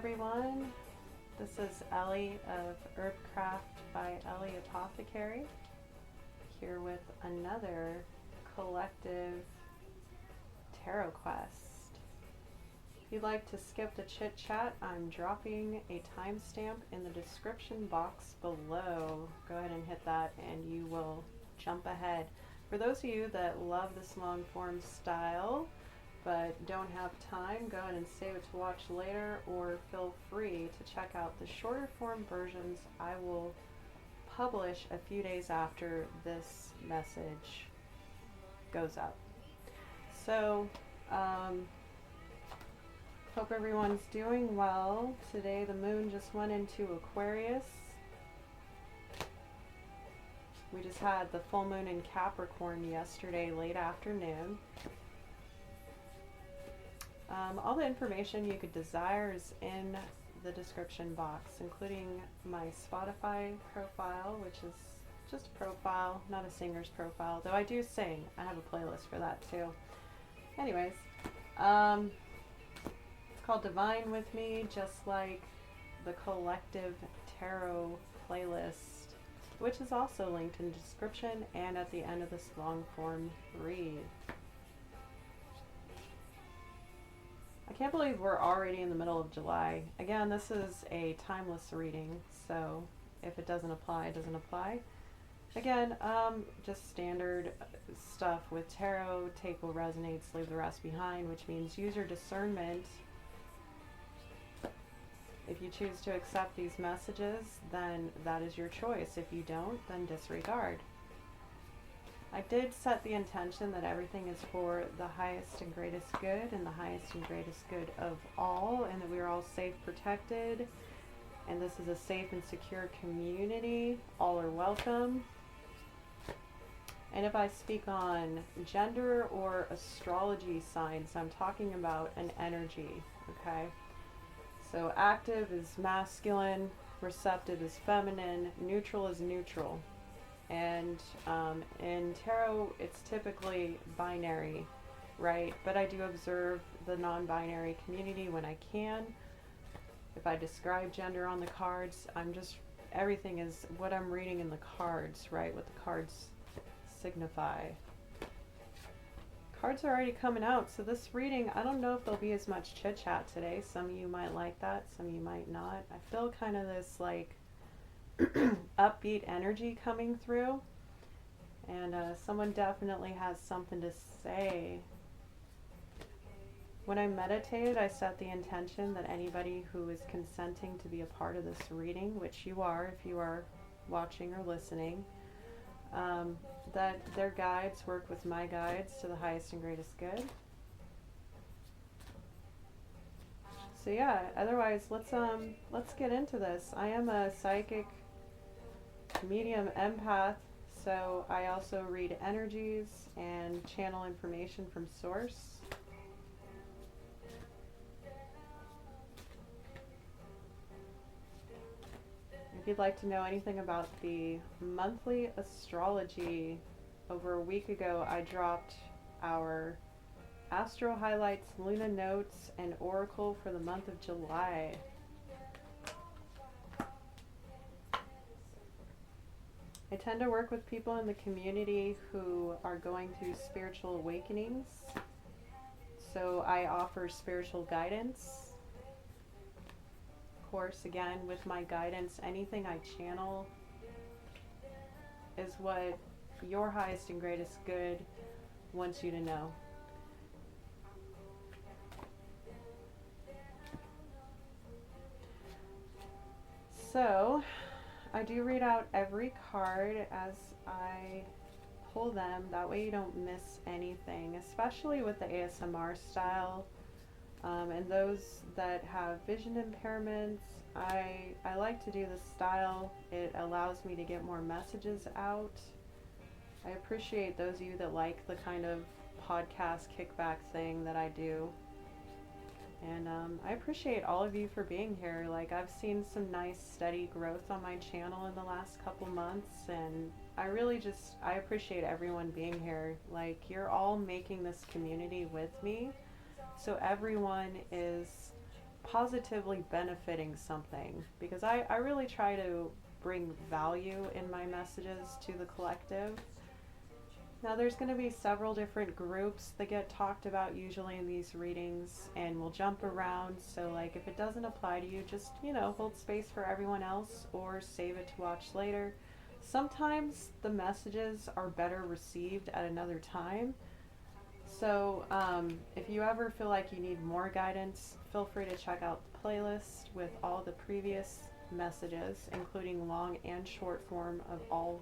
everyone. This is Ellie of Herbcraft by Ellie Apothecary, here with another collective tarot quest. If you'd like to skip the chit chat, I'm dropping a timestamp in the description box below. Go ahead and hit that and you will jump ahead. For those of you that love this long form style but don't have time, go ahead and save it to watch later, or feel free to check out the shorter form versions I will publish a few days after this message goes up. So, hope everyone's doing well. Today the moon just went into Aquarius. We just had the full moon in Capricorn yesterday late afternoon. All the information you could desire is in the description box, including my Spotify profile, which is just a profile, not a singer's profile, though I do sing. I have a playlist for that too. Anyways, it's called Divine With Me, just like the collective tarot playlist, which is also linked in the description and at the end of this long form read. I can't believe we're already in the middle of July. Again, this is a timeless reading, so if it doesn't apply, it doesn't apply. Again, just standard stuff with tarot. Take what resonates, leave the rest behind, which means use your discernment. If you choose to accept these messages, then that is your choice. If you don't, then disregard. I did set the intention that everything is for the highest and greatest good and the highest and greatest good of all, and that we are all safe, protected, and this is a safe and secure community. All are welcome. And if I speak on gender or astrology signs, I'm talking about an energy, okay? So active is masculine, receptive is feminine, neutral is neutral. And in tarot, it's typically binary, right? But I do observe the non-binary community when I can. If I describe gender on the cards, everything is what I'm reading in the cards, right? What the cards signify. Cards are already coming out, so this reading, I don't know if there'll be as much chit-chat today. Some of you might like that, some of you might not. I feel kind of this like upbeat energy coming through, and someone definitely has something to say. When I meditated, I set the intention that anybody who is consenting to be a part of this reading, which you are if you are watching or listening, that their guides work with my guides to the highest and greatest good. So yeah, otherwise let's get into this. I am a psychic medium empath, so I also read energies and channel information from source. If you'd like to know anything about the monthly astrology, over a week ago I dropped our Astro Highlights, Luna Notes, and Oracle for the month of July. I tend to work with people in the community who are going through spiritual awakenings, so I offer spiritual guidance. Of course, again, with my guidance, anything I channel is what your highest and greatest good wants you to know. So, I do read out every card as I pull them. That way you don't miss anything, especially with the ASMR style. And those that have vision impairments, I like to do this style. It allows me to get more messages out. I appreciate those of you that like the kind of podcast kickback thing that I do. And I appreciate all of you for being here. Like, I've seen some nice steady growth on my channel in the last couple months, and I appreciate everyone being here. Like, you're all making this community with me. So everyone is positively benefiting something, because I really try to bring value in my messages to the collective. Now there's going to be several different groups that get talked about usually in these readings, and we'll jump around, so like if it doesn't apply to you, just, you know, hold space for everyone else or save it to watch later. Sometimes the messages are better received at another time. So if you ever feel like you need more guidance, feel free to check out the playlist with all the previous messages, including long and short form of all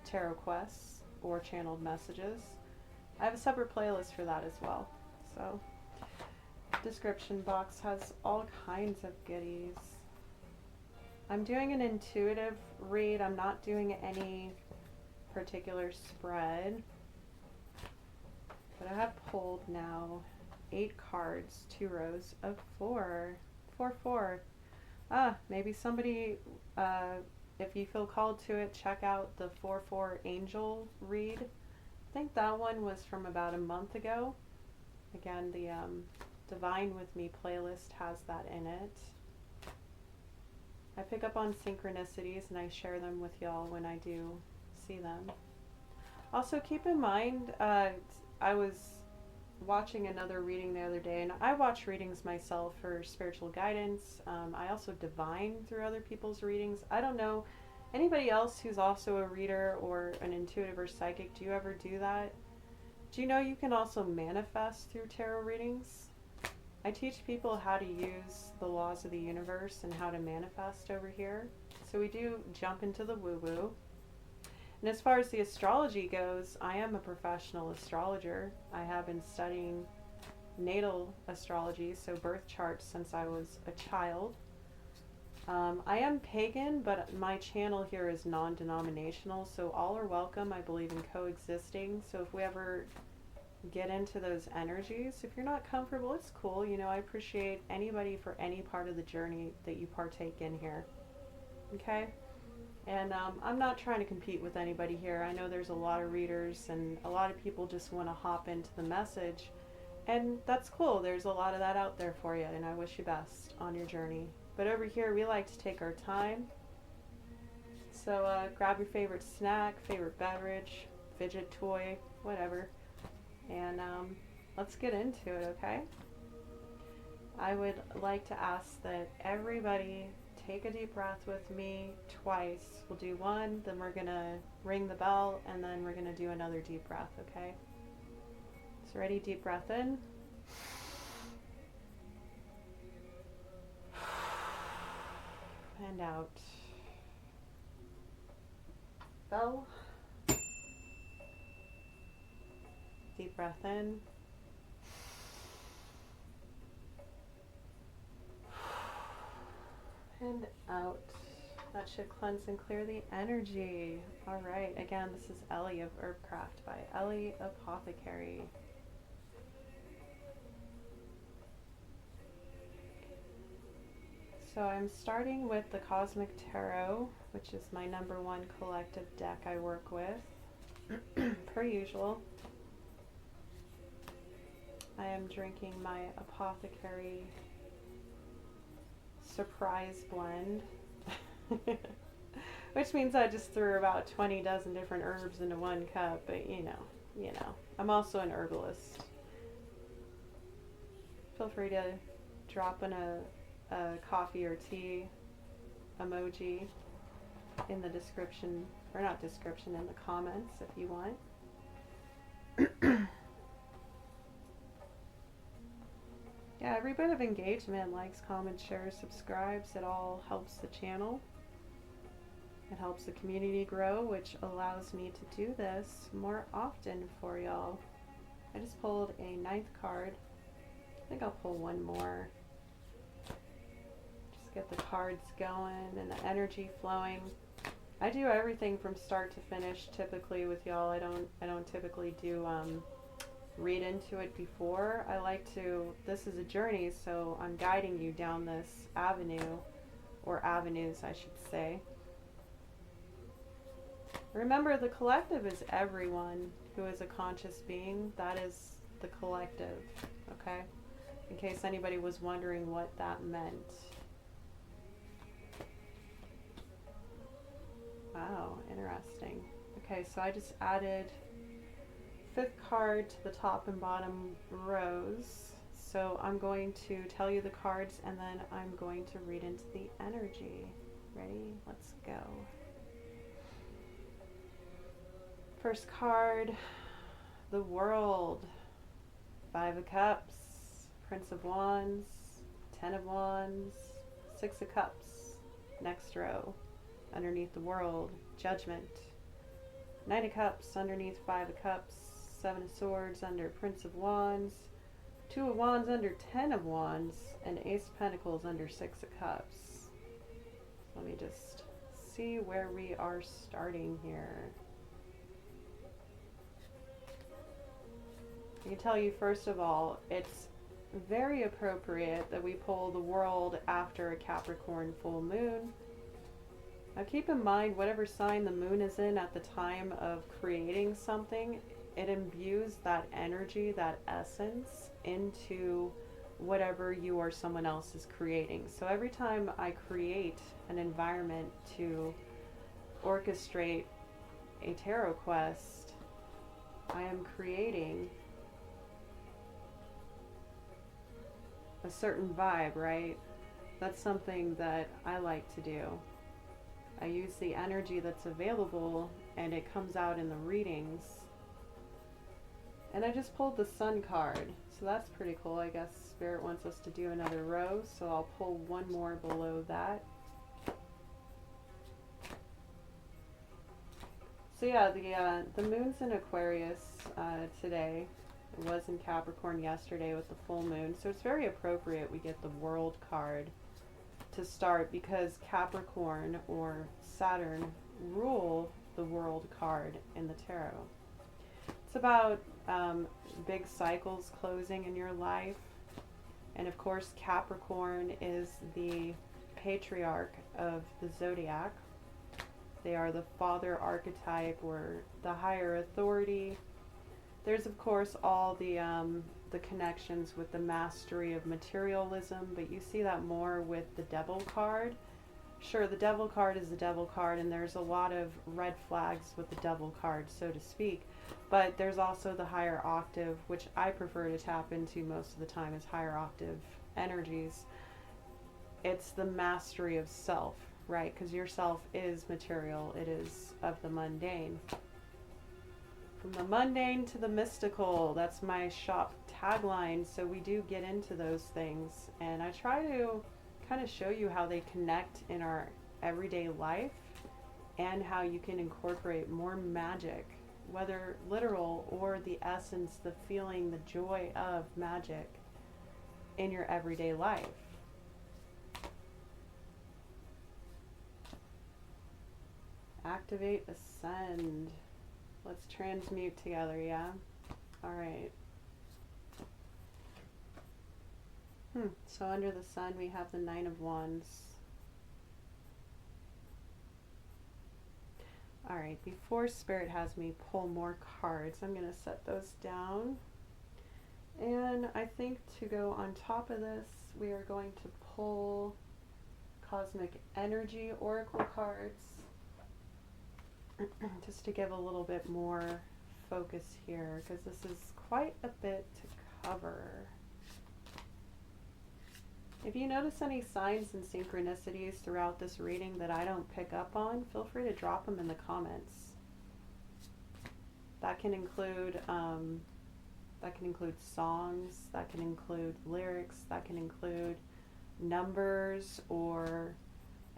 tarot quests or channeled messages. I have a separate playlist for that as well. So description box has all kinds of goodies. I'm doing an intuitive read. I'm not doing any particular spread, but I have pulled now 8 cards, 2 rows of 4. 4, 4. Maybe somebody, if you feel called to it, check out the 4-4 Angel read. I think that one was from about a month ago. Again, the Divine With Me playlist has that in it. I pick up on synchronicities and I share them with y'all when I do see them. Also, keep in mind, I was watching another reading the other day, and I watch readings myself for spiritual guidance. I also divine through other people's readings. I don't know anybody else who's also a reader or an intuitive or psychic. Do you ever do that? Do you know you can also manifest through tarot readings? I teach people how to use the laws of the universe and how to manifest over here. So we do jump into the woo-woo. And as far as the astrology goes, I am a professional astrologer. I have been studying natal astrology, so birth charts, since I was a child. I am pagan, but my channel here is non-denominational, so all are welcome. I believe in coexisting. So if we ever get into those energies, if you're not comfortable, it's cool. You know, I appreciate anybody for any part of the journey that you partake in here. Okay? And I'm not trying to compete with anybody here. I know there's a lot of readers and a lot of people just want to hop into the message. And that's cool. There's a lot of that out there for you, and I wish you best on your journey. But over here, we like to take our time. So grab your favorite snack, favorite beverage, fidget toy, whatever. And let's get into it, okay? I would like to ask that everybody take a deep breath with me twice. We'll do one, then we're going to ring the bell, and then we're going to do another deep breath, okay? So ready? Deep breath in. And out. Bell. Deep breath in. And out. That should cleanse and clear the energy. All right. Again, this is Ellie of Herbcraft by Ellie Apothecary. So I'm starting with the Cosmic Tarot, which is my #1 collective deck I work with, per usual. I am drinking my Apothecary Surprise Blend, which means I just threw about 20 dozen different herbs into one cup, but you know, I'm also an herbalist. Feel free to drop in a coffee or tea emoji in the description, or not description, in the comments if you want. Yeah, every bit of engagement, likes, comments, shares, subscribes, it all helps the channel. It helps the community grow, which allows me to do this more often for y'all. I just pulled a 9th card. I think I'll pull one more. Just get the cards going and the energy flowing. I do everything from start to finish typically with y'all. I don't typically do read into it before. I like to, this is a journey, so I'm guiding you down this avenue, or avenues I should say. Remember, the collective is everyone who is a conscious being. That is the collective, okay? in case anybody was wondering what that meant. Wow, interesting. Okay, so I just added 5th card to the top and bottom rows. So I'm going to tell you the cards and then I'm going to read into the energy. Ready? Let's go. First card, the World. 5 of Cups, Prince of Wands, 10 of Wands, 6 of Cups. Next row, underneath the World, Judgment. 9 of Cups underneath 5 of Cups, 7 of Swords under Prince of Wands, 2 of Wands under 10 of Wands, and Ace of Pentacles under 6 of Cups. Let me just see where we are starting here. I can tell you, first of all, it's very appropriate that we pull the World after a Capricorn full moon. Now keep in mind, whatever sign the moon is in at the time of creating something, it imbues that energy, that essence, into whatever you or someone else is creating. So every time I create an environment to orchestrate a tarot quest, I am creating a certain vibe, right? That's something that I like to do. I use the energy that's available and it comes out in the readings. And I just pulled the Sun card, so that's pretty cool. I guess Spirit wants us to do another row, so I'll pull one more below that. So yeah, the moon's in Aquarius today. It was in Capricorn yesterday with the full moon, so it's very appropriate we get the World card to start because Capricorn or Saturn rule the World card in the tarot. It's about big cycles closing in your life, and of course Capricorn is the patriarch of the zodiac. They are the father archetype or the higher authority. There's of course all the connections with the mastery of materialism, but you see that more with the Devil card. Sure, the Devil card is the Devil card, and there's a lot of red flags with the Devil card, so to speak. But there's also the higher octave, which I prefer to tap into most of the time as higher octave energies. It's the mastery of self, right? Because your self is material. It is of the mundane. From the mundane to the mystical, that's my shop tagline. So we do get into those things, and I try to kind of show you how they connect in our everyday life and how you can incorporate more magic, whether literal or the essence, the feeling, the joy of magic in your everyday life. Activate, ascend. Let's transmute together, yeah? All right. So under the sun, we have the 9 of Wands. All right, before Spirit has me pull more cards, I'm going to set those down. And I think to go on top of this, we are going to pull Cosmic Energy Oracle cards. Just to give a little bit more focus here, because this is quite a bit to cover. If you notice any signs and synchronicities throughout this reading that I don't pick up on, feel free to drop them in the comments. That can include songs, that can include lyrics, that can include numbers or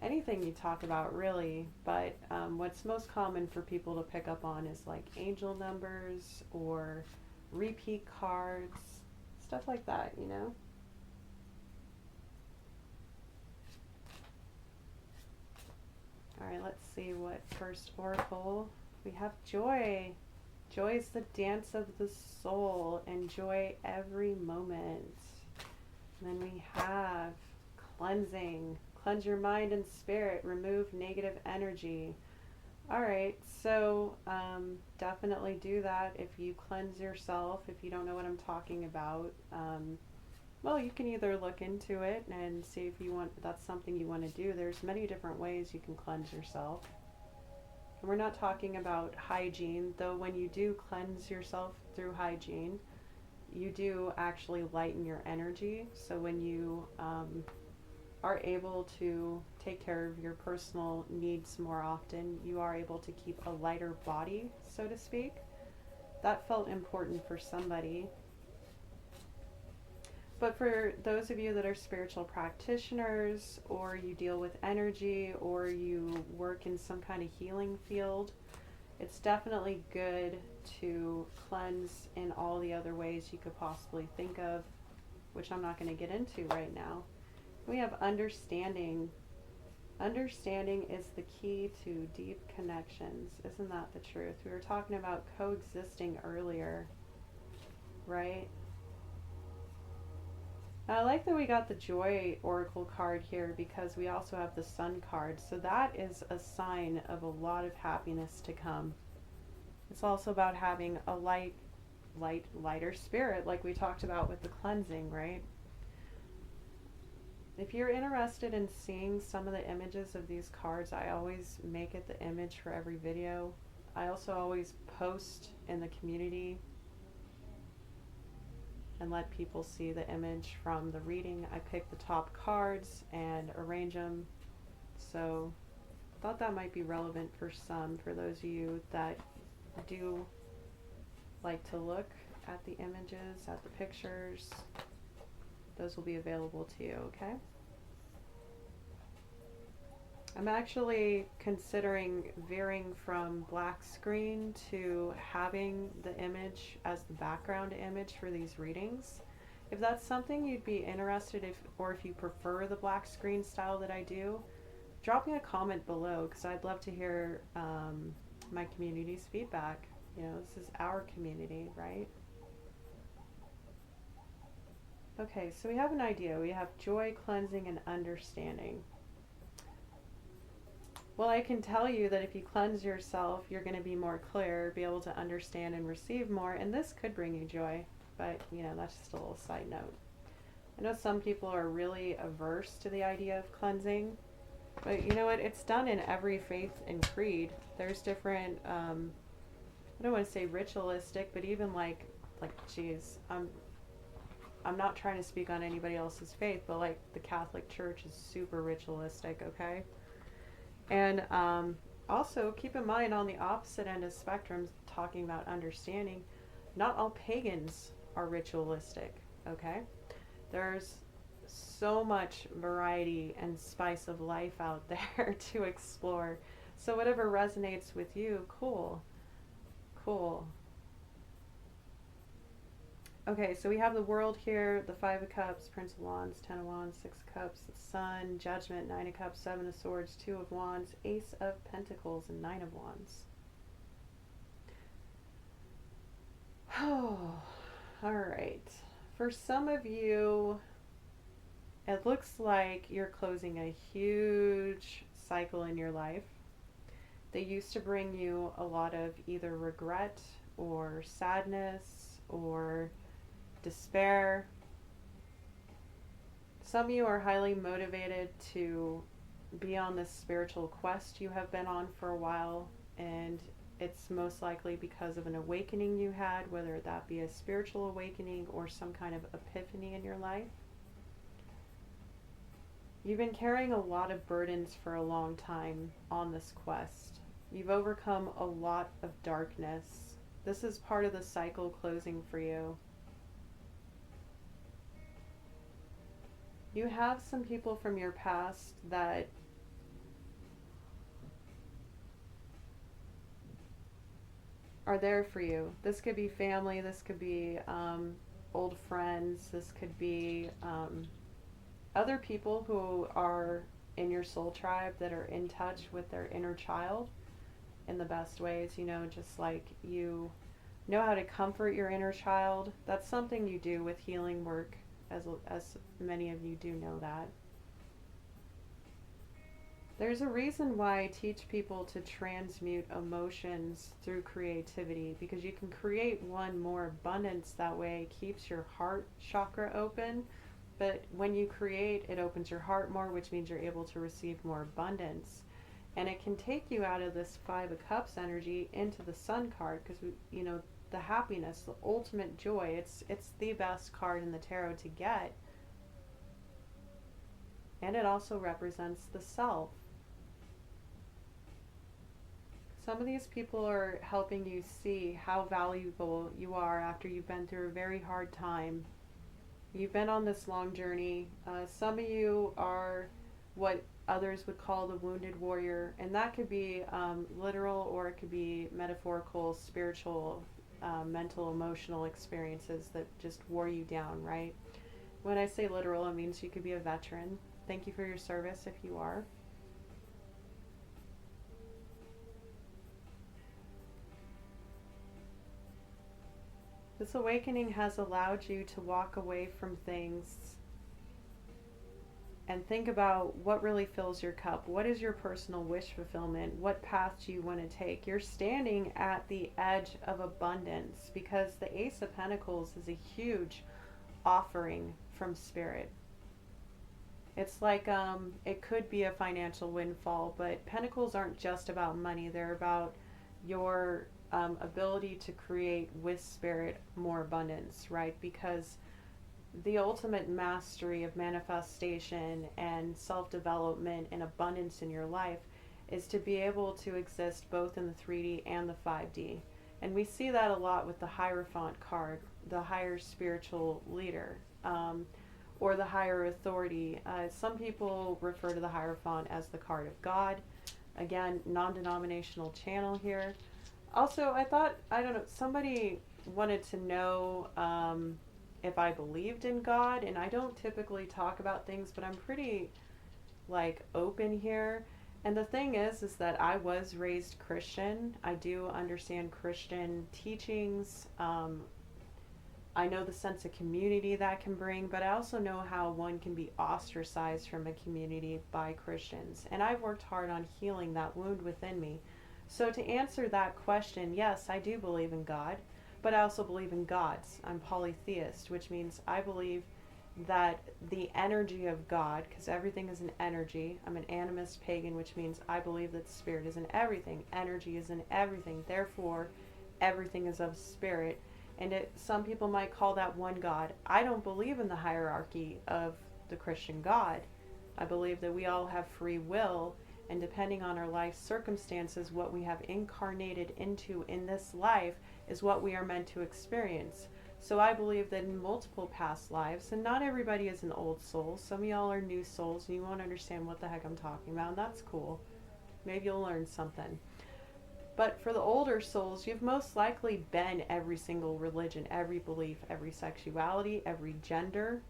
anything you talk about, really. But what's most common for people to pick up on is like angel numbers or repeat cards, stuff like that, you know? All right, let's see what first oracle. We have joy. Joy is the dance of the soul. Enjoy every moment. And then we have cleansing. Cleanse your mind and spirit. Remove negative energy. All right, so definitely do that if you cleanse yourself. If you don't know what I'm talking about, Well, you can either look into it and see if you want, that's something you want to do. There's many different ways you can cleanse yourself. And we're not talking about hygiene, though when you do cleanse yourself through hygiene, you do actually lighten your energy. So when you are able to take care of your personal needs more often, you are able to keep a lighter body, so to speak. That felt important for somebody. But for those of you that are spiritual practitioners, or you deal with energy, or you work in some kind of healing field, it's definitely good to cleanse in all the other ways you could possibly think of, which I'm not going to get into right now. We have understanding. Understanding is the key to deep connections. Isn't that the truth? We were talking about coexisting earlier, right? I like that we got the Joy Oracle card here because we also have the Sun card. So that is a sign of a lot of happiness to come. It's also about having a lighter spirit, like we talked about with the cleansing, right? If you're interested in seeing some of the images of these cards, I always make it the image for every video. I also always post in the community and let people see the image from the reading. I pick the top cards and arrange them. So I thought that might be relevant for some, for those of you that do like to look at the images, at the pictures. Those will be available to you, okay? I'm actually considering veering from black screen to having the image as the background image for these readings. If that's something you'd be interested in, or if you prefer the black screen style that I do, drop me a comment below because I'd love to hear my community's feedback. You know, this is our community, right? Okay, so we have an idea. We have joy, cleansing, and understanding. Well, I can tell you that if you cleanse yourself, you're going to be more clear, be able to understand and receive more, and this could bring you joy. But, you know, that's just a little side note. I know some people are really averse to the idea of cleansing, but you know what? It's done in every faith and creed. There's different, I don't want to say ritualistic, but even geez, I'm not trying to speak on anybody else's faith, but like the Catholic Church is super ritualistic, okay? And also keep in mind on the opposite end of spectrum, talking about understanding, not all pagans are ritualistic, okay? There's so much variety and spice of life out there to explore. So whatever resonates with you, cool. Cool. Okay, so we have the World here, the Five of Cups, Prince of Wands, Ten of Wands, Six of Cups, the Sun, Judgment, Nine of Cups, Seven of Swords, Two of Wands, Ace of Pentacles, and Nine of Wands. Oh, all right. For some of you, it looks like you're closing a huge cycle in your life. They used to bring you a lot of either regret or sadness or despair. Some of you are highly motivated to be on this spiritual quest you have been on for a while, and it's most likely because of an awakening you had, whether that be a spiritual awakening or some kind of epiphany in your life. You've been carrying a lot of burdens for a long time on this quest. You've overcome a lot of darkness. This is part of the cycle closing for you. You have some people from your past that are there for you. This could be family, this could be old friends, this could be other people who are in your soul tribe that are in touch with their inner child in the best ways, you know, just like you know how to comfort your inner child. That's something you do with healing work, as many of you do know that. There's a reason why I teach people to transmute emotions through creativity, because you can create one more abundance that way. It keeps your heart chakra open, But when you create, it opens your heart more, which means you're able to receive more abundance. And it can take you out of this Five of Cups energy into the Sun card, because the happiness, the ultimate joy. It's the best card in the tarot to get, and it also represents the self. Some of these people are helping you see how valuable you are after you've been through a very hard time. You've been on this long journey. Some of you are what others would call the wounded warrior, and that could be literal, or it could be metaphorical, spiritual, mental, emotional experiences that just wore you down, right? When I say literal, it means you could be a veteran. Thank you for your service if you are. This awakening has allowed you to walk away from things and think about what really fills your cup. What is your personal wish fulfillment? What path do you want to take? You're standing at the edge of abundance, because the Ace of Pentacles is a huge offering from Spirit. It's like it could be a financial windfall, but Pentacles aren't just about money. They're about your ability to create with Spirit more abundance, right? Because the ultimate mastery of manifestation and self-development and abundance in your life is to be able to exist both in the 3D and the 5D. And we see that a lot with the Hierophant card, the higher spiritual leader, or the higher authority. Some people refer to the Hierophant as the card of God. Again, non-denominational channel here. Also, I don't know, somebody wanted to know if I believed in God, and I don't typically talk about things, but I'm pretty open here. And the thing is that I was raised Christian. I do understand Christian teachings. I know the sense of community that can bring, but I also know how one can be ostracized from a community by Christians. And I've worked hard on healing that wound within me. So to answer that question, yes, I do believe in God, but I also believe in gods. I'm polytheist, which means I believe that the energy of God, because everything is an energy. I'm an animist pagan, which means I believe that spirit is in everything. Energy is in everything. Therefore, everything is of spirit. And some people might call that one God. I don't believe in the hierarchy of the Christian God. I believe that we all have free will, and depending on our life circumstances, what we have incarnated into in this life is what we are meant to experience. So I believe that in multiple past lives, and not everybody is an old soul. Some of y'all are new souls, and you won't understand what the heck I'm talking about, and that's cool. Maybe you'll learn something. But for the older souls, you've most likely been every single religion, every belief, every sexuality, every gender.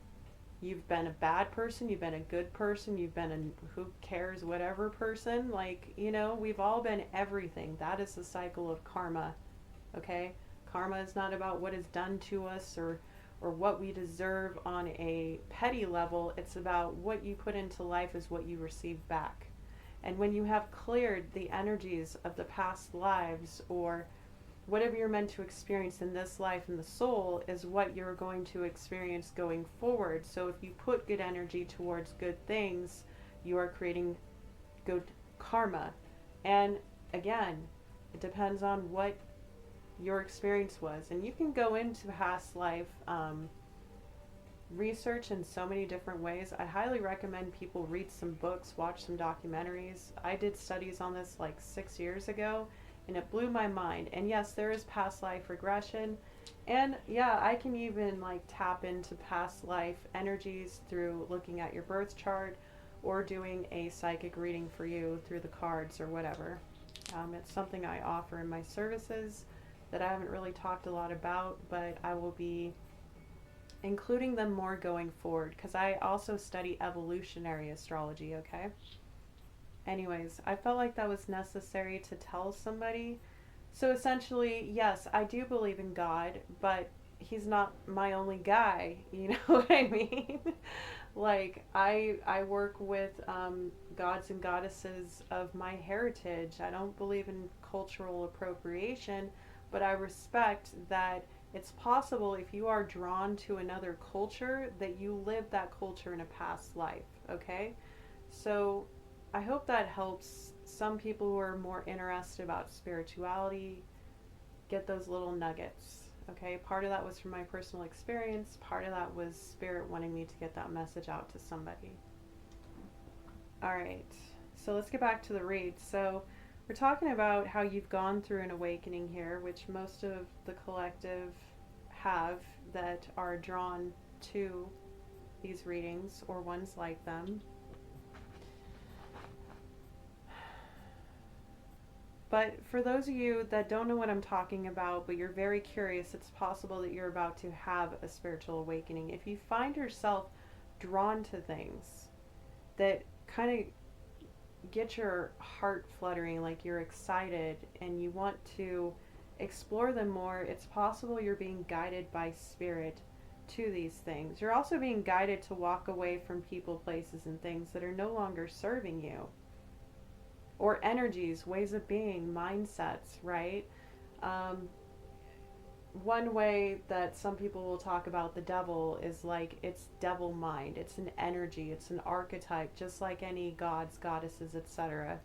You've been a bad person, you've been a good person, you've been a who cares whatever person. We've all been everything. That is the cycle of karma, okay? Karma is not about what is done to us or what we deserve on a petty level. It's about what you put into life is what you receive back. And when you have cleared the energies of the past lives, or whatever you're meant to experience in this life, in the soul is what you're going to experience going forward. So if you put good energy towards good things, you are creating good karma. And again, it depends on what your experience was. And you can go into past life research in so many different ways. I highly recommend people read some books, watch some documentaries. I did studies on this 6 years ago, and it blew my mind. And yes, there is past life regression, and yeah, I can even tap into past life energies through looking at your birth chart or doing a psychic reading for you through the cards or whatever. It's something I offer in my services that I haven't really talked a lot about, but I will be including them more going forward, because I also study evolutionary astrology, okay? Anyways, I felt like that was necessary to tell somebody. So essentially, yes, I do believe in God, but he's not my only guy, you know what I mean? I work with gods and goddesses of my heritage. I don't believe in cultural appropriation, but I respect that It's possible if you are drawn to another culture that you lived that culture in a past life, okay? So I hope that helps some people who are more interested about spirituality get those little nuggets, okay? Part of that was from my personal experience, part of that was spirit wanting me to get that message out to somebody. All right, so let's get back to the read. So we're talking about how you've gone through an awakening here, which most of the collective have that are drawn to these readings or ones like them. But for those of you that don't know what I'm talking about, but you're very curious, it's possible that you're about to have a spiritual awakening. If you find yourself drawn to things that kind of get your heart fluttering, like you're excited and you want to explore them more, it's possible you're being guided by spirit to these things. You're also being guided to walk away from people, places, and things that are no longer serving you. Or energies, ways of being, mindsets, right? One way that some people will talk about the devil is like it's devil mind. It's an energy, it's an archetype, just like any gods, goddesses, etc.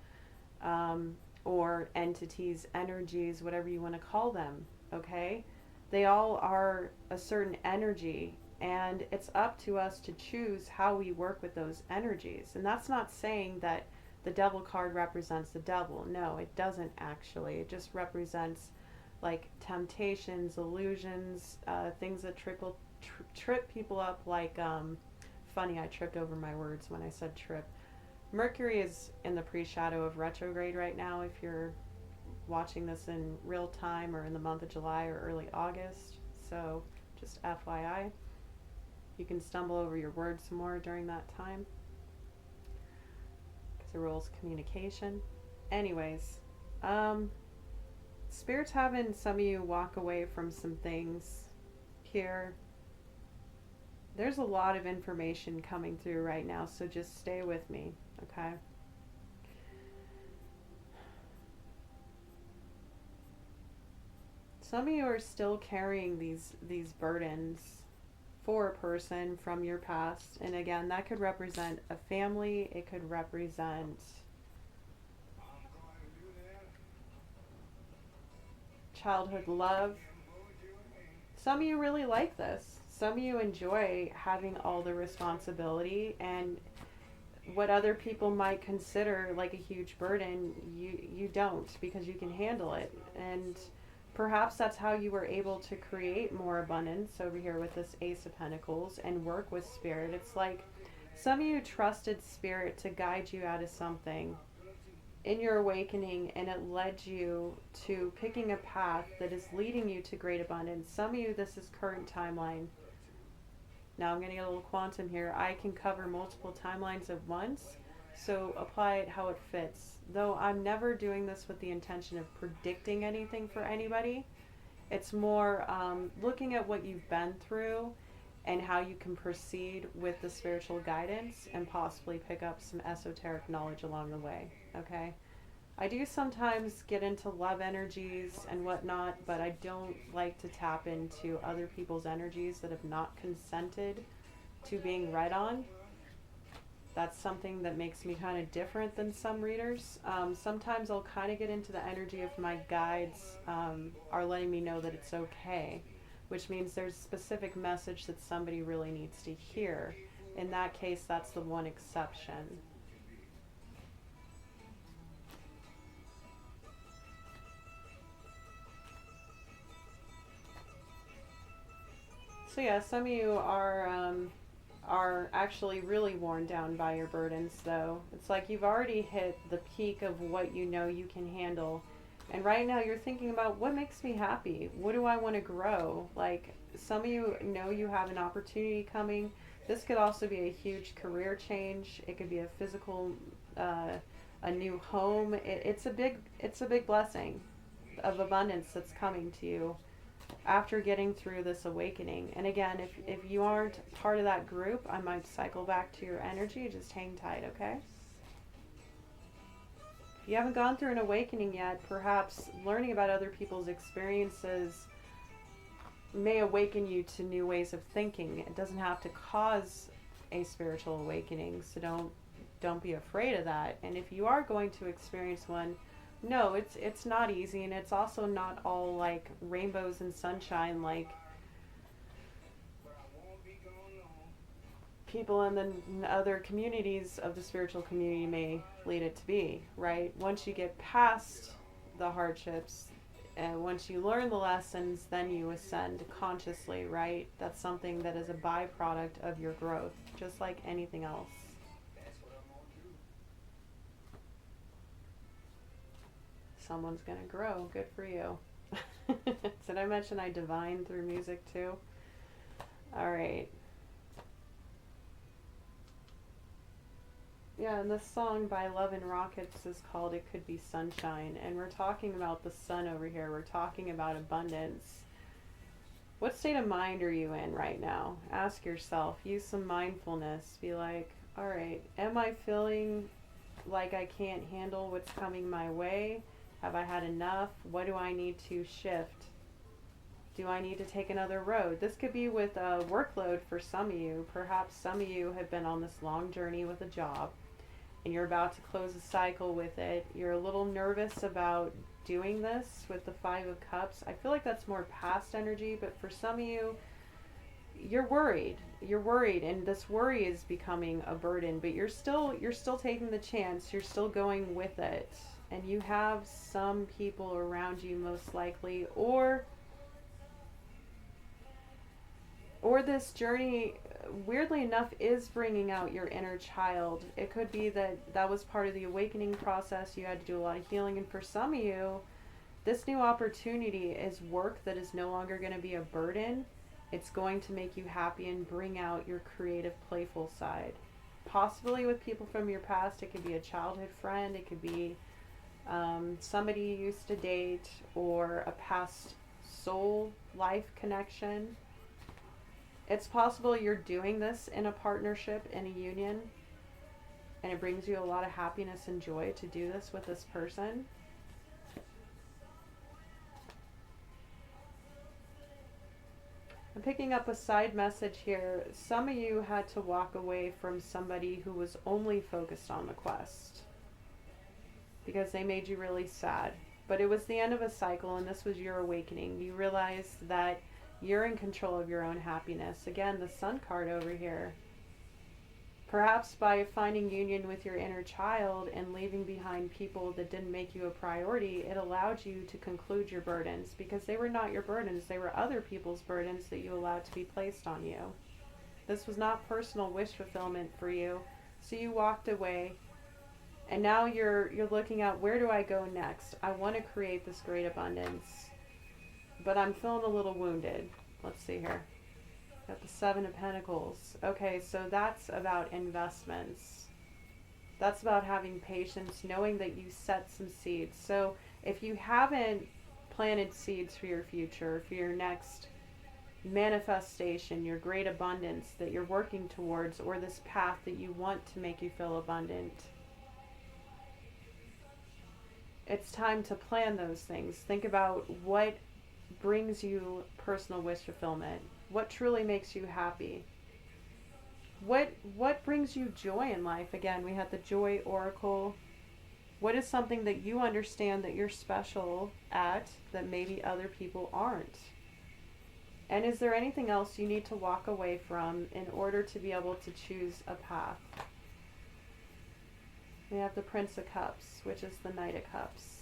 Or entities, energies, whatever you want to call them, okay? They all are a certain energy, and it's up to us to choose how we work with those energies. And that's not saying that the devil card represents the devil. No, it doesn't actually. It just represents like temptations, illusions, things that trip people up, like, funny, I tripped over my words when I said trip. Mercury is in the pre-shadow of retrograde right now if you're watching this in real time or in the month of July or early August. So just FYI, you can stumble over your words some more during that time. The rules communication. Anyways, Spirit's having some of you walk away from some things here. There's a lot of information coming through right now, so just stay with me, okay? Some of you are still carrying these burdens for a person from your past. And again, that could represent a family. It could represent childhood love. Some of you really like this. Some of you enjoy having all the responsibility, and what other people might consider like a huge burden, you don't, because you can handle it. And perhaps that's how you were able to create more abundance over here with this Ace of Pentacles and work with Spirit. It's like some of you trusted Spirit to guide you out of something in your awakening, and it led you to picking a path that is leading you to great abundance. Some of you, this is current timeline. Now I'm going to get a little quantum here. I can cover multiple timelines at once, so apply it how it fits. Though I'm never doing this with the intention of predicting anything for anybody. It's more looking at what you've been through and how you can proceed with the spiritual guidance and possibly pick up some esoteric knowledge along the way, okay? I do sometimes get into love energies and whatnot, but I don't like to tap into other people's energies that have not consented to being read on. That's something that makes me kind of different than some readers. Sometimes I'll kind of get into the energy of my guides are letting me know that it's okay, which means there's a specific message that somebody really needs to hear. In that case, that's the one exception. So yeah, some of you are actually really worn down by your burdens, though. It's like you've already hit the peak of what you know you can handle. And right now you're thinking about, what makes me happy? What do I want to grow? Like, some of you know you have an opportunity coming. This could also be a huge career change. It could be a physical, a new home. It's a big blessing of abundance that's coming to you after getting through this awakening. And again, if you aren't part of that group, I might cycle back to your energy. Just hang tight, okay? If you haven't gone through an awakening yet, perhaps learning about other people's experiences may awaken you to new ways of thinking. It doesn't have to cause a spiritual awakening, so don't be afraid of that. And if you are going to experience one, no, it's not easy, and it's also not all like rainbows and sunshine like people in the other communities of the spiritual community may lead it to be, right? Once you get past the hardships and once you learn the lessons, then you ascend consciously, right? That's something that is a byproduct of your growth, just like anything else. Someone's gonna grow. Good for you. Did I mention I divine through music too? All right. Yeah, and this song by Love and Rockets is called It Could Be Sunshine. And we're talking about the sun over here. We're talking about abundance. What state of mind are you in right now? Ask yourself. Use some mindfulness. Be like, all right, am I feeling like I can't handle what's coming my way? Have I had enough? What do I need to shift? Do I need to take another road? This could be with a workload for some of you. Perhaps some of you have been on this long journey with a job and you're about to close a cycle with it. You're a little nervous about doing this with the Five of Cups. I feel like that's more past energy, but for some of you, you're worried. You're worried, and this worry is becoming a burden, but you're still taking the chance. You're still going with it. And you have some people around you most likely, or this journey, weirdly enough, is bringing out your inner child. It could be that was part of the awakening process. You had to do a lot of healing, and for some of you, this new opportunity is work that is no longer going to be a burden. It's going to make you happy and bring out your creative, playful side. Possibly with people from your past. It could be a childhood friend. It could be somebody you used to date, or a past soul life connection. It's possible you're doing this in a partnership, in a union, and it brings you a lot of happiness and joy to do this with this person. I'm picking up a side message here. Some of you had to walk away from somebody who was only focused on the quest because they made you really sad. But it was the end of a cycle, and this was your awakening. You realized that you're in control of your own happiness. Again, the Sun card over here. Perhaps by finding union with your inner child and leaving behind people that didn't make you a priority, it allowed you to conclude your burdens, because they were not your burdens. They were other people's burdens that you allowed to be placed on you. This was not personal wish fulfillment for you. So you walked away, and now you're looking at, where do I go next? I want to create this great abundance, but I'm feeling a little wounded. Let's see here. Got the Seven of Pentacles. Okay, so that's about investments. That's about having patience, knowing that you set some seeds. So if you haven't planted seeds for your future, for your next manifestation, your great abundance that you're working towards, or this path that you want to make you feel abundant, it's time to plan those things. Think about what brings you personal wish fulfillment. What truly makes you happy? What brings you joy in life? Again, we had the Joy Oracle. What is something that you understand that you're special at that maybe other people aren't? And is there anything else you need to walk away from in order to be able to choose a path? We have the Prince of Cups, which is the Knight of Cups.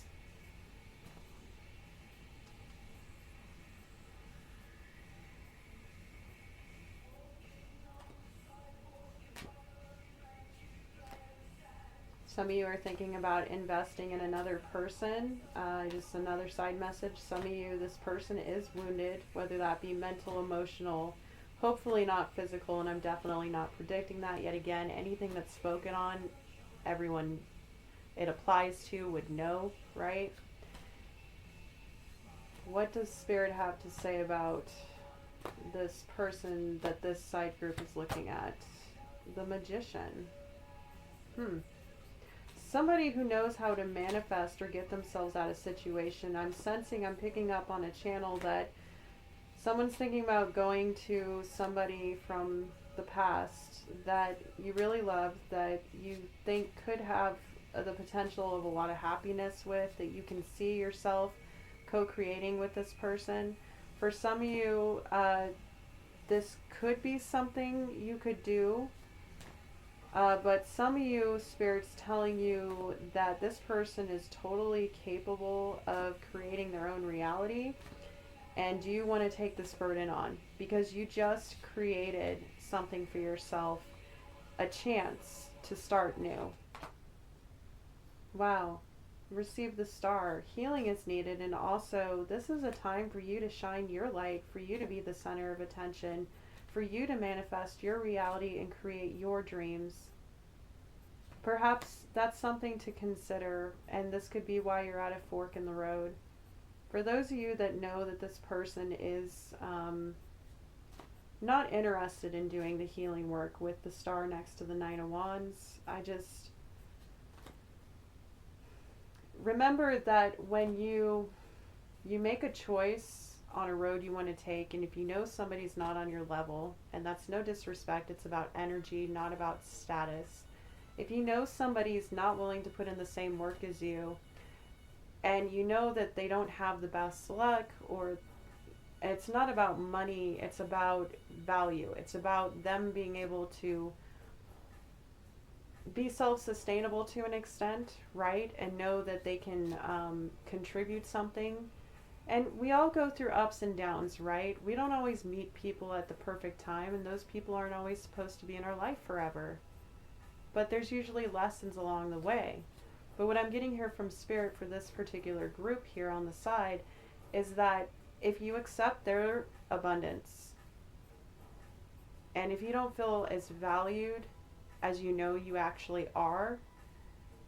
Some of you are thinking about investing in another person. Just another side message. Some of you, this person is wounded, whether that be mental, emotional, hopefully not physical, and I'm definitely not predicting that yet again. Anything that's spoken on, everyone it applies to would know, right? What does Spirit have to say about this person that this side group is looking at? The Magician. Somebody who knows how to manifest or get themselves out of situation. I'm sensing, I'm picking up on a channel that Someone's thinking about going to somebody from the past that you really love, that you think could have the potential of a lot of happiness with, that you can see yourself co-creating with this person. For some of you, this could be something you could do, but some of you, Spirit's telling you that this person is totally capable of creating their own reality, and you want to take this burden on because you just created something for yourself, a chance to start new. Wow. Receive the star. Healing is needed, and also this is a time for you to shine your light, for you to be the center of attention, for you to manifest your reality and create your dreams. Perhaps that's something to consider, and this could be why you're at a fork in the road. For those of you that know that this person is not interested in doing the healing work with the star next to the Nine of Wands, I just remember that when you make a choice on a road you want to take, and if you know somebody's not on your level, and that's no disrespect, it's about energy, not about status. If you know somebody's not willing to put in the same work as you, and you know that they don't have the best luck, or it's not about money, it's about value. It's about them being able to be self-sustainable to an extent, right? And know that they can contribute something. And we all go through ups and downs, right? We don't always meet people at the perfect time, and those people aren't always supposed to be in our life forever. But there's usually lessons along the way. But what I'm getting here from Spirit for this particular group here on the side is that if you accept their abundance, and if you don't feel as valued as you know you actually are,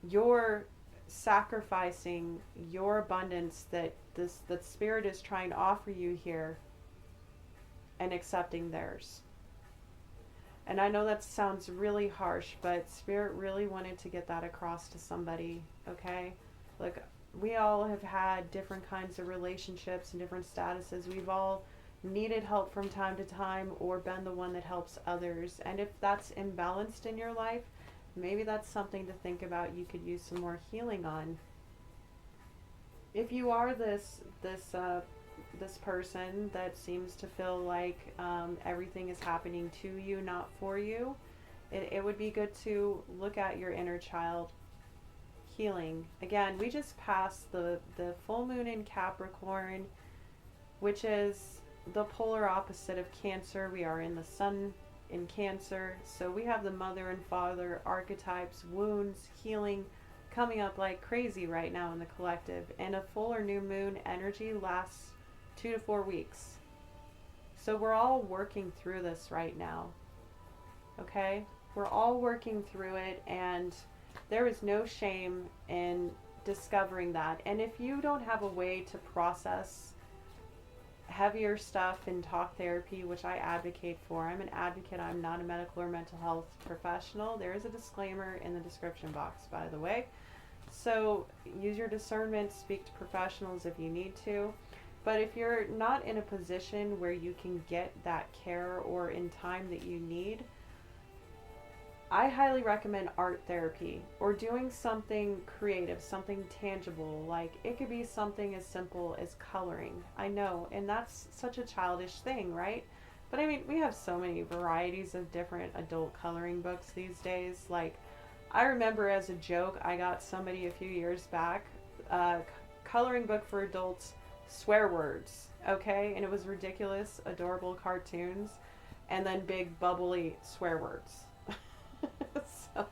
you're sacrificing your abundance that Spirit is trying to offer you here and accepting theirs. And I know that sounds really harsh, but Spirit really wanted to get that across to somebody, okay? Look, we all have had different kinds of relationships and different statuses. We've all needed help from time to time or been the one that helps others. And if that's imbalanced in your life, maybe that's something to think about. You could use some more healing on. If you are this person that seems to feel like everything is happening to you, not for you, it would be good to look at your inner child. Healing. Again, we just passed the full moon in Capricorn, which is the polar opposite of Cancer. We are in the sun in Cancer, so we have the mother and father archetypes, wounds, healing coming up like crazy right now in the collective. And a full or new moon energy lasts 2 to 4 weeks. So we're all working through this right now. Okay? We're all working through it, and there is no shame in discovering that. And if you don't have a way to process heavier stuff in talk therapy, which I advocate for, I'm an advocate, I'm not a medical or mental health professional. There is a disclaimer in the description box, by the way. So use your discernment, speak to professionals if you need to. But if you're not in a position where you can get that care or in time that you need, I highly recommend art therapy or doing something creative, something tangible. Like it could be something as simple as coloring. I know, and that's such a childish thing, right? But I mean, we have so many varieties of different adult coloring books these days. Like I remember as a joke, I got somebody a few years back a coloring book for adults, swear words, okay? And it was ridiculous, adorable cartoons, and then big bubbly swear words. So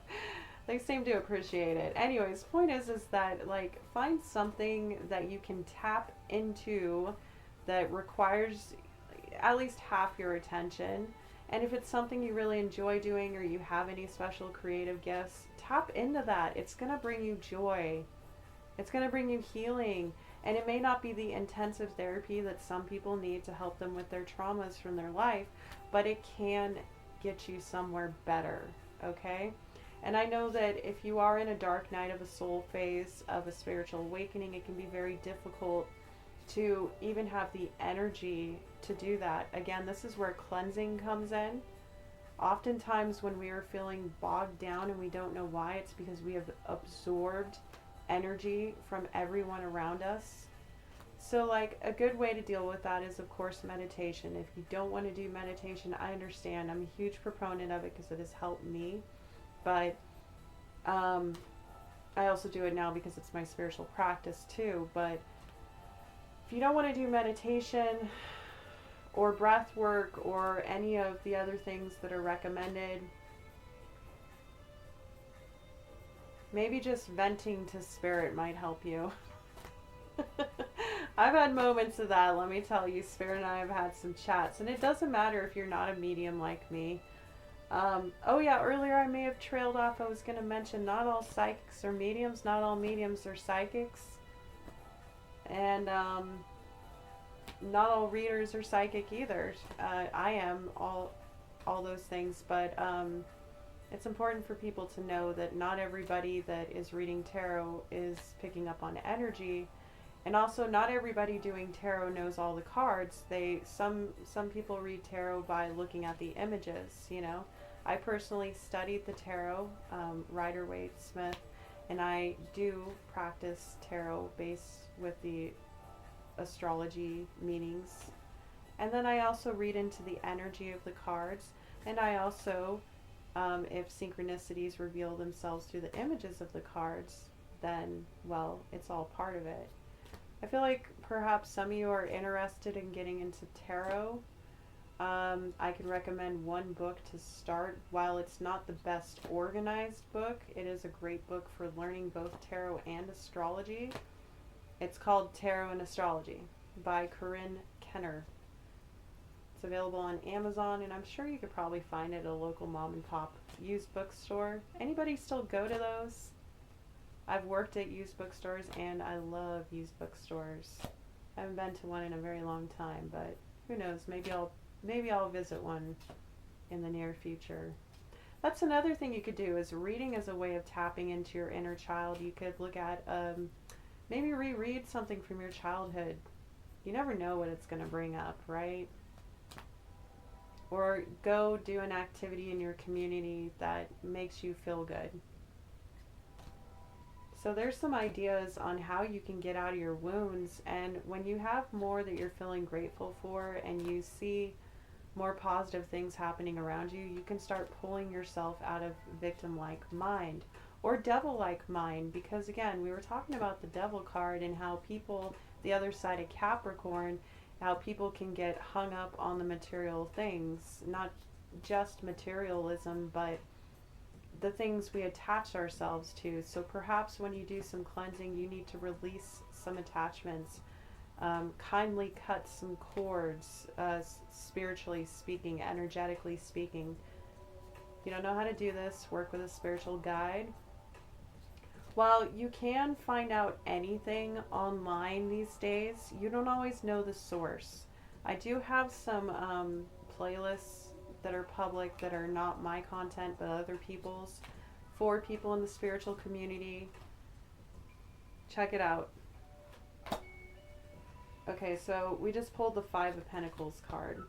they seem to appreciate it. Anyways, point is that like find something that you can tap into that requires at least half your attention. And if it's something you really enjoy doing or you have any special creative gifts, tap into that. It's going to bring you joy. It's going to bring you healing. And it may not be the intensive therapy that some people need to help them with their traumas from their life, but it can get you somewhere better, okay? And I know that if you are in a dark night of a soul phase of a spiritual awakening, it can be very difficult to even have the energy to do that. Again, this is where cleansing comes in. Oftentimes, when we are feeling bogged down and we don't know why, it's because we have absorbed energy from everyone around us. So, like, a good way to deal with that is, of course, meditation. If you don't want to do meditation, I understand. I'm a huge proponent of it because it has helped me. But I also do it now because it's my spiritual practice too. But if you don't want to do meditation or breath work or any of the other things that are recommended, maybe just venting to spirit might help you. I've had moments of that, let me tell you. Spirit and I have had some chats, and it doesn't matter if you're not a medium like me. Oh yeah, earlier I may have trailed off. I was going to mention not all psychics are mediums, not all mediums are psychics, and not all readers are psychic either. I am all those things, but it's important for people to know that not everybody that is reading tarot is picking up on energy, and also not everybody doing tarot knows all the cards. Some people read tarot by looking at the images. You know, I personally studied the tarot, Rider-Waite-Smith, and I do practice tarot based with the astrology meanings. And then I also read into the energy of the cards, and I also, if synchronicities reveal themselves through the images of the cards, then, well, it's all part of it. I feel like perhaps some of you are interested in getting into tarot. I can recommend one book to start. While it's not the best organized book, it is a great book for learning both tarot and astrology. It's called Tarot and Astrology by Corinne Kenner. It's available on Amazon, and I'm sure you could probably find it at a local mom and pop used bookstore. Anybody still go to those? I've worked at used bookstores, and I love used bookstores. I haven't been to one in a very long time, but who knows? Maybe I'll visit one in the near future. That's another thing you could do, is reading as a way of tapping into your inner child. You could look at maybe reread something from your childhood. You never know what it's going to bring up, right? Or go do an activity in your community that makes you feel good. So there's some ideas on how you can get out of your wounds, and when you have more that you're feeling grateful for and you see more positive things happening around you, you can start pulling yourself out of victim-like mind or devil-like mind, because again, we were talking about the devil card and how people, the other side of Capricorn, how people can get hung up on the material things, not just materialism, but the things we attach ourselves to. So perhaps when you do some cleansing, you need to release some attachments, kindly cut some cords, spiritually speaking, energetically speaking. If you don't know how to do this, work with a spiritual guide. While you can find out anything online these days, you don't always know the source. I do have some playlists that are public that are not my content but other people's, for people in the spiritual community. Check it out. Okay, so we just pulled the Five of Pentacles card.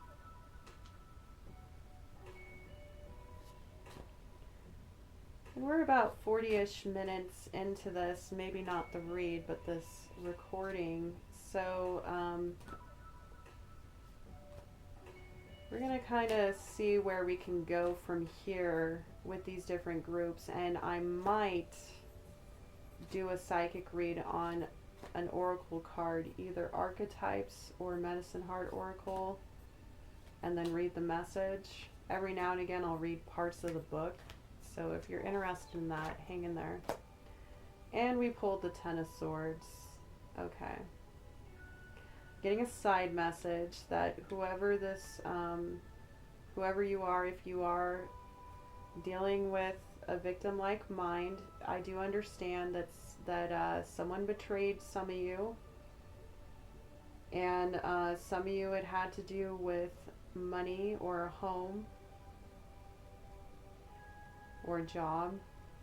And we're about 40-ish minutes into this, maybe not the read, but this recording. So we're going to kind of see where we can go from here with these different groups, and I might do a psychic read on an oracle card, either archetypes or medicine heart oracle, and then read the message. Every now and again I'll read parts of the book, so if you're interested in that, hang in there. And we pulled the Ten of Swords. Okay. Getting a side message that whoever you are, if you are dealing with a victim-like mind, I do understand that someone betrayed some of you, and some of you it had to do with money or a home or a job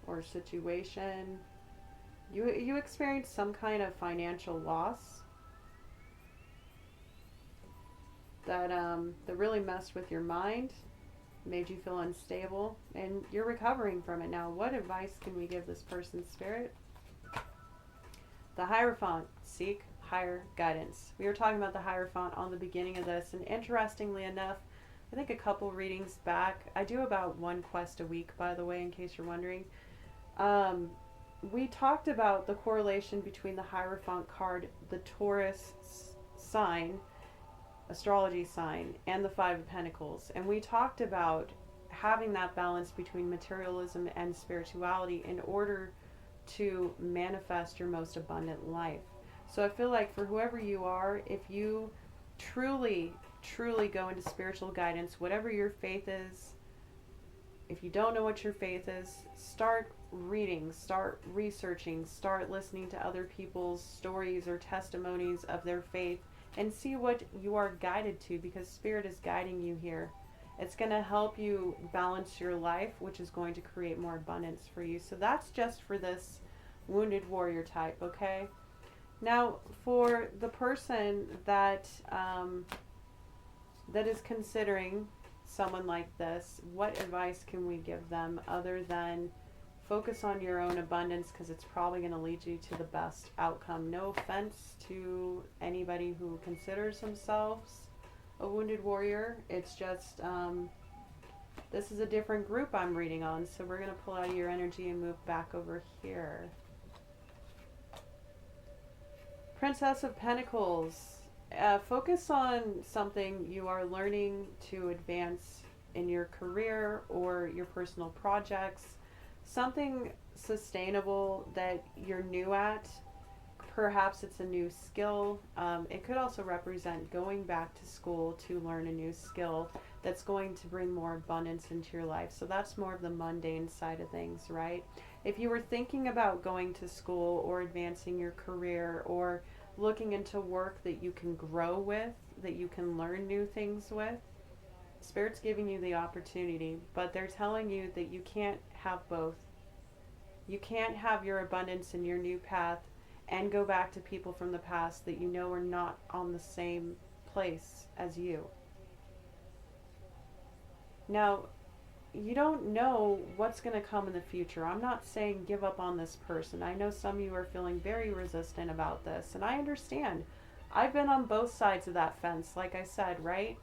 or a situation. You experienced some kind of financial loss. that really messed with your mind, made you feel unstable, and you're recovering from it now. What advice can we give this person, Spirit? The Hierophant, seek higher guidance. We were talking about the Hierophant on the beginning of this, and interestingly enough, I think a couple readings back, I do about one quest a week, by the way, in case you're wondering. We talked about the correlation between the Hierophant card, the Taurus sign, astrology sign, and the Five of Pentacles. And we talked about having that balance between materialism and spirituality in order to manifest your most abundant life. So I feel like for whoever you are, if you truly, truly go into spiritual guidance, whatever your faith is, if you don't know what your faith is, start reading, start researching, start listening to other people's stories or testimonies of their faith, and see what you are guided to, because Spirit is guiding you here. It's going to help you balance your life, which is going to create more abundance for you. So that's just for this wounded warrior type, okay? Now, for the person that that is considering someone like this, what advice can we give them other than focus on your own abundance, because it's probably going to lead you to the best outcome. No offense to anybody who considers themselves a wounded warrior. It's just, this is a different group I'm reading on, so we're going to pull out of your energy and move back over here. Princess of Pentacles. Focus on something you are learning to advance in your career or your personal projects. Something sustainable that you're new at. Perhaps it's a new skill. It could also represent going back to school to learn a new skill that's going to bring more abundance into your life. So that's more of the mundane side of things, right? If you were thinking about going to school or advancing your career or looking into work that you can grow with, that you can learn new things with, Spirit's giving you the opportunity, but they're telling you that you can't have both. You can't have your abundance and your new path and go back to people from the past that you know are not on the same place as you. Now, you don't know what's going to come in the future. I'm not saying give up on this person. I know some of you are feeling very resistant about this, and I understand. I've been on both sides of that fence, like I said, right?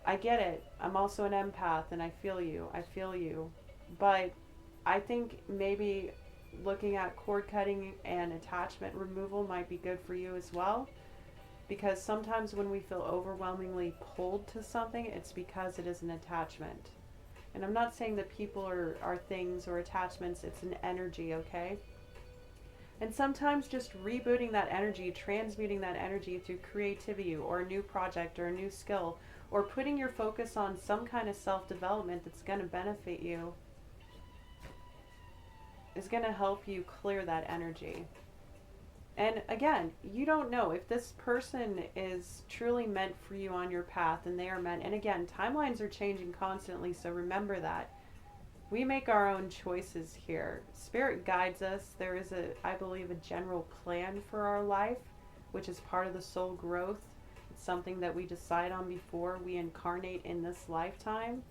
I get it. I'm also an empath, and I feel you. I feel you. But I think maybe looking at cord cutting and attachment removal might be good for you as well. Because sometimes when we feel overwhelmingly pulled to something, it's because it is an attachment. And I'm not saying that people are things or attachments, it's an energy, okay? And sometimes just rebooting that energy, transmuting that energy through creativity or a new project or a new skill, or putting your focus on some kind of self-development that's going to benefit you is going to help you clear that energy. And again, you don't know if this person is truly meant for you on your path, and they are meant. And again, timelines are changing constantly, so remember that. We make our own choices here. Spirit guides us. There is I believe, a general plan for our life, which is part of the soul growth. It's something that we decide on before we incarnate in this lifetime.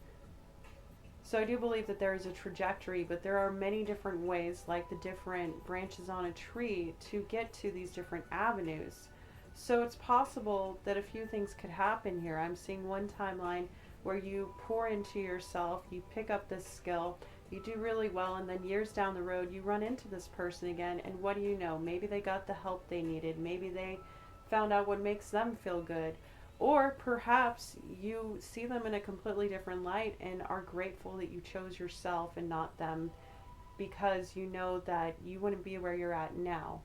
So I do believe that there is a trajectory, but there are many different ways, like the different branches on a tree, to get to these different avenues. So it's possible that a few things could happen here. I'm seeing one timeline where you pour into yourself, you pick up this skill, you do really well, and then years down the road you run into this person again, and what do you know? Maybe they got the help they needed. Maybe they found out what makes them feel good. Or perhaps you see them in a completely different light and are grateful that you chose yourself and not them, because you know that you wouldn't be where you're at now.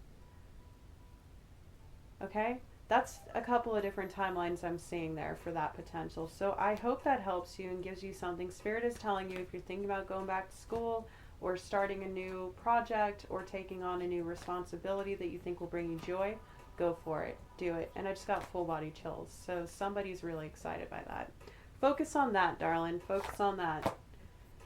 Okay? That's a couple of different timelines I'm seeing there for that potential. So I hope that helps you and gives you something. Spirit is telling you, if you're thinking about going back to school or starting a new project or taking on a new responsibility that you think will bring you joy, go for it. Do it. And I just got full body chills. So somebody's really excited by that. Focus on that, darling. Focus on that.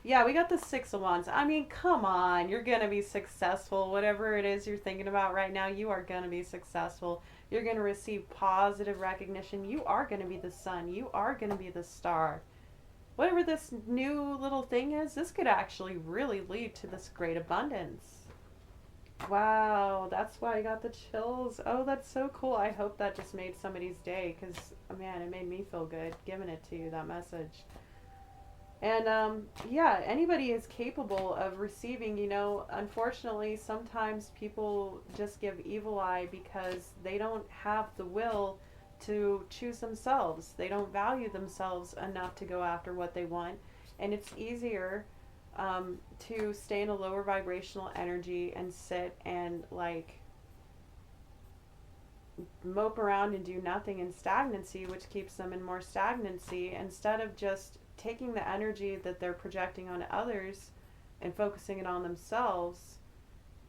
Yeah, we got the Six of Wands. I mean, come on. You're going to be successful. Whatever it is you're thinking about right now, you are going to be successful. You're going to receive positive recognition. You are going to be the sun. You are going to be the star. Whatever this new little thing is, this could actually really lead to this great abundance. Wow, that's why I got the chills. Oh, that's so cool. I hope that just made somebody's day because, man, it made me feel good giving it to you, that message. And yeah, anybody is capable of receiving, you know, unfortunately, sometimes people just give evil eye because they don't have the will to choose themselves. They don't value themselves enough to go after what they want. And it's easier to stay in a lower vibrational energy and sit and like mope around and do nothing in stagnancy, which keeps them in more stagnancy, instead of just taking the energy that they're projecting on others and focusing it on themselves.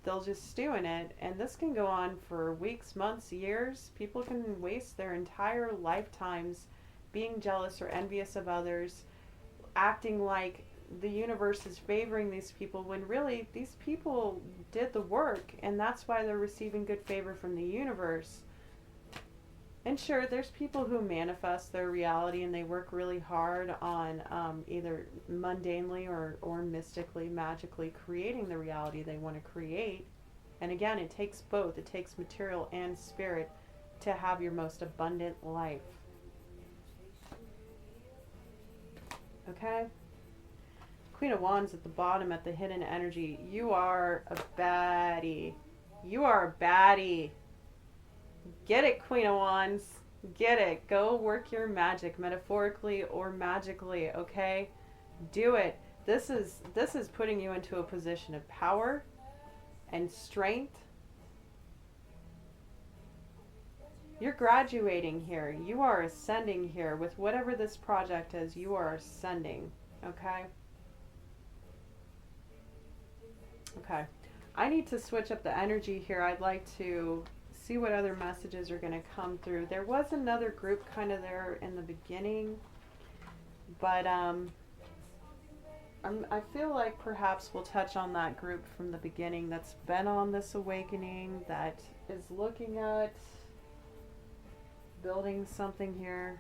They'll just stew in it, and this can go on for weeks, months, years. People can waste their entire lifetimes being jealous or envious of others, acting like the universe is favoring these people when really these people did the work, and that's why they're receiving good favor from the universe. And sure, there's people who manifest their reality and they work really hard on either mundanely or mystically, magically creating the reality they want to create. And again, it takes both. It takes material and spirit to have your most abundant life. Okay? Queen of Wands at the bottom at the hidden energy. You are a baddie. You are a baddie. Get it, Queen of Wands. Get it. Go work your magic, metaphorically or magically, okay? Do it. This is putting you into a position of power and strength. You're graduating here. You are ascending here. With whatever this project is, you are ascending, okay? Okay. I need to switch up the energy here. I'd like to see what other messages are going to come through. There was another group kind of there in the beginning, but I feel like perhaps we'll touch on that group from the beginning that's been on this awakening, that is looking at building something here.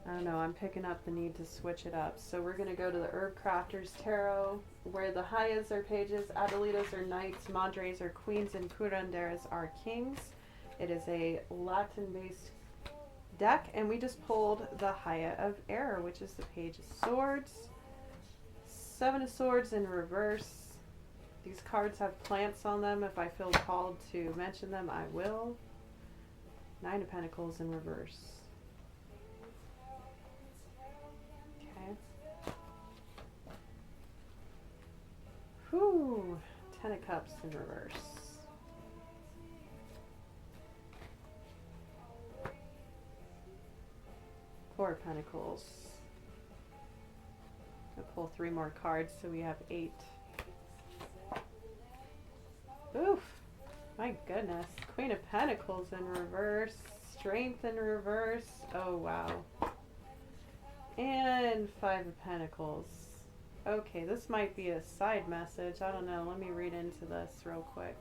I don't know, I'm picking up the need to switch it up. So we're going to go to the Herb Crafters Tarot, where the Hayas are pages, Adelitas are knights, Madres are queens, and Curanderas are kings. It is a Latin-based deck, and we just pulled the Haya of Air, which is the Page of Swords. Seven of Swords in reverse. These cards have plants on them. If I feel called to mention them, I will. Nine of Pentacles in reverse. Whew, Ten of Cups in reverse. Four of Pentacles. I'll pull three more cards so we have 8. Oof, my goodness. Queen of Pentacles in reverse. Strength in reverse. Oh, wow. And Five of Pentacles. Okay, this might be a side message. I don't know. Let me read into this real quick.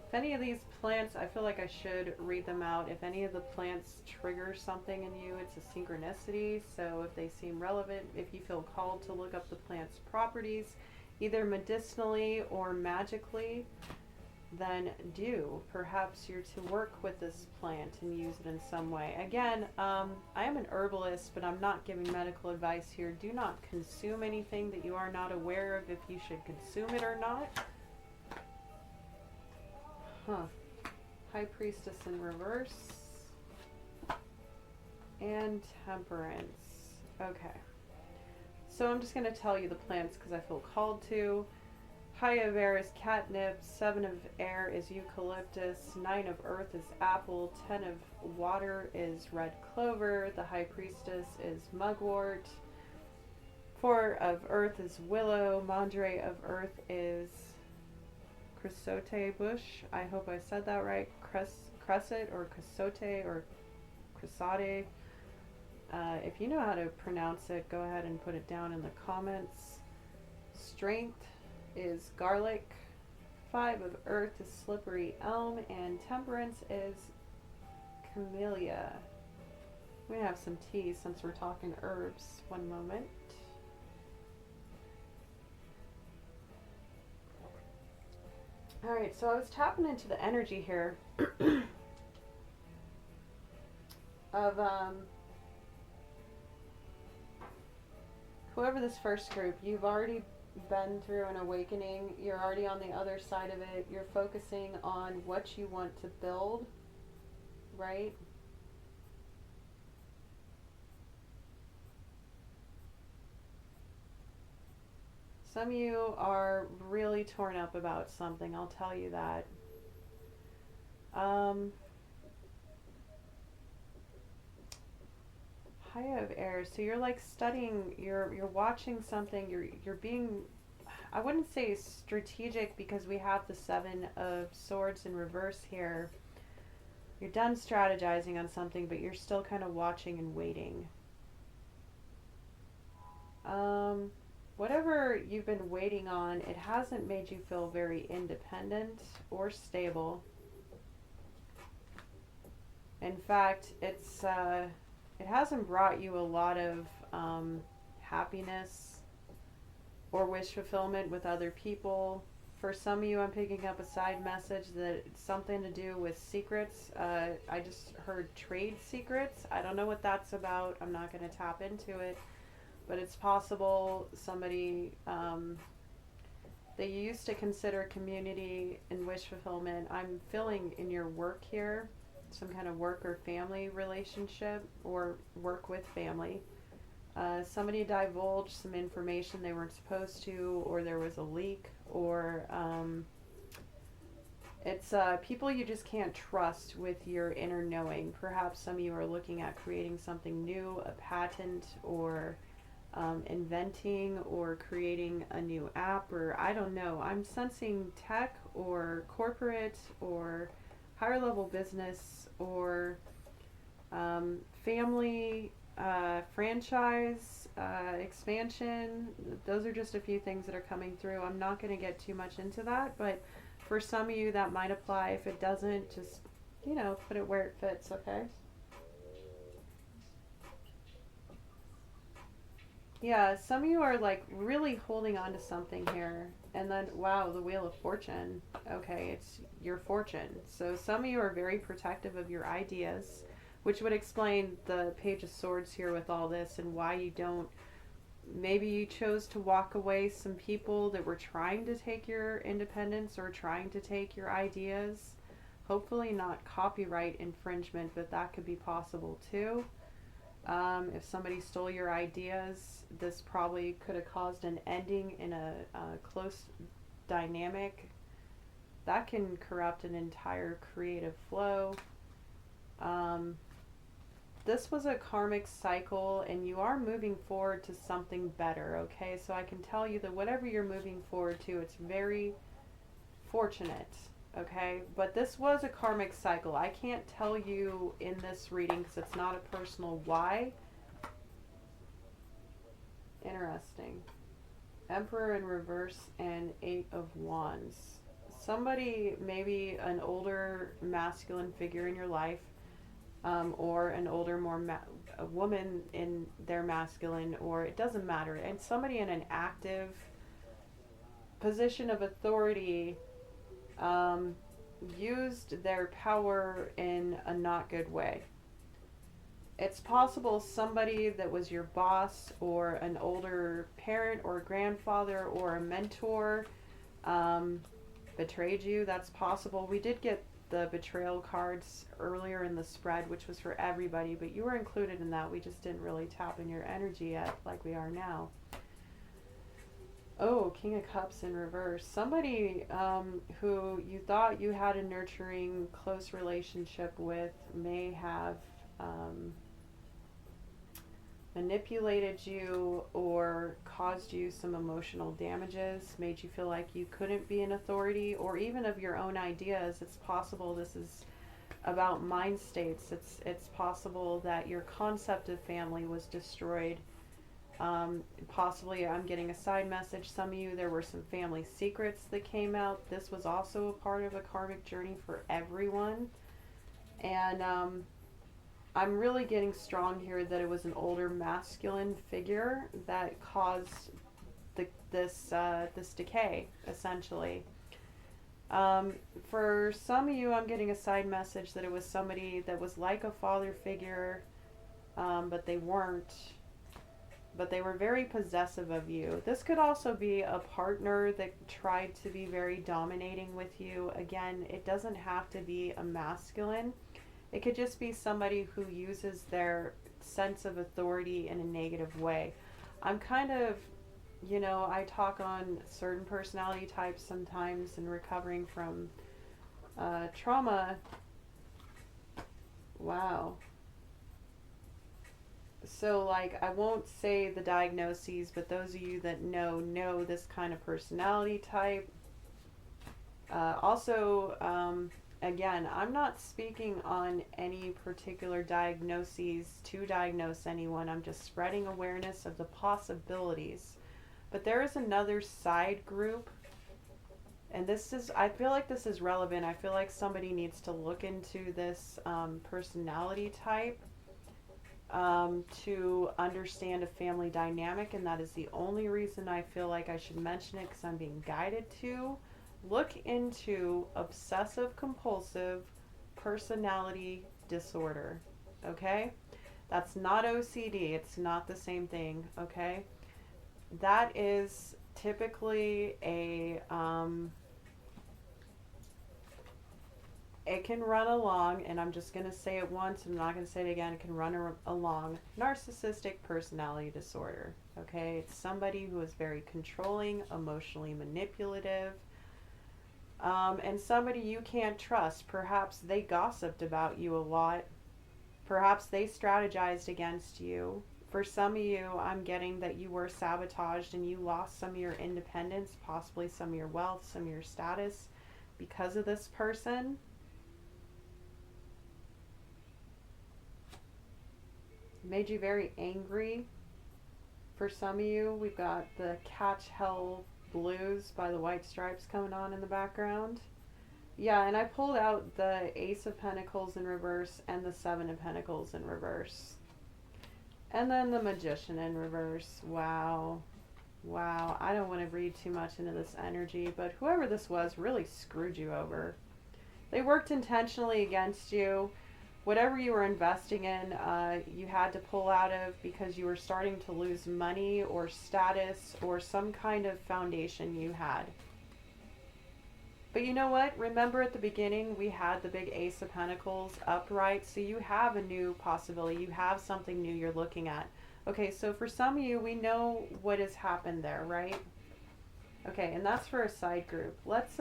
If any of these plants, I feel like I should read them out. If any of the plants trigger something in you, it's a synchronicity. So if they seem relevant, if you feel called to look up the plant's properties, either medicinally or magically, then do. Perhaps you're to work with this plant and use it in some way. Again, I am an herbalist, but I'm not giving medical advice here. Do not consume anything that you are not aware of if you should consume it or not. High Priestess in reverse. And Temperance. Okay. So I'm just going to tell you the plants because I feel called to. High of Air is catnip, 7 of Air is eucalyptus, 9 of Earth is apple, 10 of Water is red clover, the High Priestess is mugwort, 4 of Earth is willow, Mandre of Earth is chrysote bush. I hope I said that right. Cresset or chrysote or chrysate. If you know how to pronounce it, go ahead and put it down in the comments. Strength is garlic. 5 of earth is slippery elm. And temperance is camellia. We're going to have some tea since we're talking herbs. One moment. Alright, so I was tapping into the energy here of whoever this first group, you've already been through an awakening. You're already on the other side of it. You're focusing on what you want to build, right? Some of you are really torn up about something, I'll tell you that. High of air, so you're like studying, you're watching something, you're being, I wouldn't say strategic because we have the 7 of swords in reverse here. You're done strategizing on something, but you're still kind of watching and waiting. Whatever you've been waiting on, it hasn't made you feel very independent or stable. In fact, it hasn't brought you a lot of happiness or wish fulfillment with other people. For some of you, I'm picking up a side message that it's something to do with secrets. I just heard trade secrets. I don't know what that's about. I'm not going to tap into it. But it's possible somebody that you used to consider community and wish fulfillment. I'm feeling in your work here, some kind of work or family relationship or work with family. Somebody divulged some information they weren't supposed to, or there was a leak, or it's people you just can't trust with your inner knowing. Perhaps some of you are looking at creating something new, a patent, or inventing or creating a new app, or I don't know. I'm sensing tech or corporate or higher level business or family franchise expansion. Those are just a few things that are coming through. I'm not going to get too much into that, but for some of you that might apply. If it doesn't, just, you know, put it where it fits, okay? Yeah, some of you are like really holding on to something here. And then, wow, the Wheel of Fortune. Okay, it's your fortune. So some of you are very protective of your ideas, which would explain the Page of Swords here with all this and why you don't. Maybe you chose to walk away some people that were trying to take your independence or trying to take your ideas. Hopefully not copyright infringement, but that could be possible too. If somebody stole your ideas, this probably could have caused an ending in a close dynamic. That can corrupt an entire creative flow. This was a karmic cycle, and you are moving forward to something better, okay? So I can tell you that whatever you're moving forward to, it's very fortunate. Okay, but this was a karmic cycle. I can't tell you in this reading because it's not a personal why. Interesting. Emperor in reverse and 8 of Wands. Somebody, maybe an older masculine figure in your life, or an older, a woman in their masculine, or it doesn't matter. And somebody in an active position of authority used their power in a not good way. It's possible somebody that was your boss or an older parent or grandfather or a mentor betrayed you. That's possible. We did get the betrayal cards earlier in the spread, which was for everybody, but you were included in that. We just didn't really tap in your energy yet like we are now. Oh, King of Cups in reverse. Somebody who you thought you had a nurturing, close relationship with may have manipulated you or caused you some emotional damages, made you feel like you couldn't be an authority or even of your own ideas. It's possible this is about mind states. It's possible that your concept of family was destroyed. Possibly, I'm getting a side message. Some of you, there were some family secrets that came out. This was also a part of a karmic journey for everyone. And I'm really getting strong here that it was an older masculine figure that caused this decay, essentially. For some of you, I'm getting a side message that it was somebody that was like a father figure, but they weren't. But they were very possessive of you. This could also be a partner that tried to be very dominating with you. Again, it doesn't have to be a masculine. It could just be somebody who uses their sense of authority in a negative way. I'm kind of, I talk on certain personality types sometimes and recovering from trauma. Wow. So, like, I won't say the diagnoses, but those of you that know this kind of personality type. Again, I'm not speaking on any particular diagnoses to diagnose anyone. I'm just spreading awareness of the possibilities. But there is another side group, and I feel like this is relevant. I feel like somebody needs to look into this personality type to understand a family dynamic, and that is the only reason I feel like I should mention it, because I'm being guided to. Look into obsessive compulsive personality disorder, okay? That's not OCD. It's not the same thing, okay? That is typically it can run along, and I'm just going to say it once, I'm not going to say it again, it can run along narcissistic personality disorder, okay? It's somebody who is very controlling, emotionally manipulative, and somebody you can't trust. Perhaps they gossiped about you a lot. Perhaps they strategized against you. For some of you, I'm getting that you were sabotaged and you lost some of your independence, possibly some of your wealth, some of your status because of this person. Made you very angry. For some of you, we've got the Catch Hell Blues by the White Stripes coming on in the background. Yeah, and I pulled out the Ace of Pentacles in reverse and the Seven of Pentacles in reverse. And then the Magician in reverse. Wow. Wow. I don't want to read too much into this energy, but whoever this was really screwed you over. They worked intentionally against you. Whatever you were investing in, you had to pull out of because you were starting to lose money or status or some kind of foundation you had. But you know what? Remember at the beginning, we had the big Ace of Pentacles upright. So you have a new possibility. You have something new you're looking at. Okay, so for some of you, we know what has happened there, right? Okay, and that's for a side group. Let's,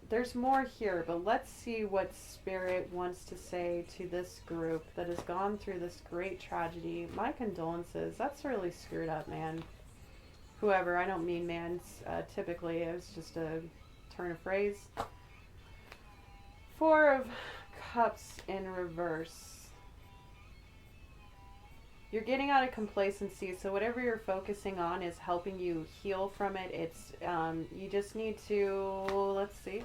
there's more here, but let's see what Spirit wants to say to this group that has gone through this great tragedy. My condolences. That's really screwed up, man. Whoever, I don't mean man, typically. It was just a turn of phrase. Four of Cups in reverse. You're getting out of complacency, so whatever you're focusing on is helping you heal from it. It's, you just need to, let's see.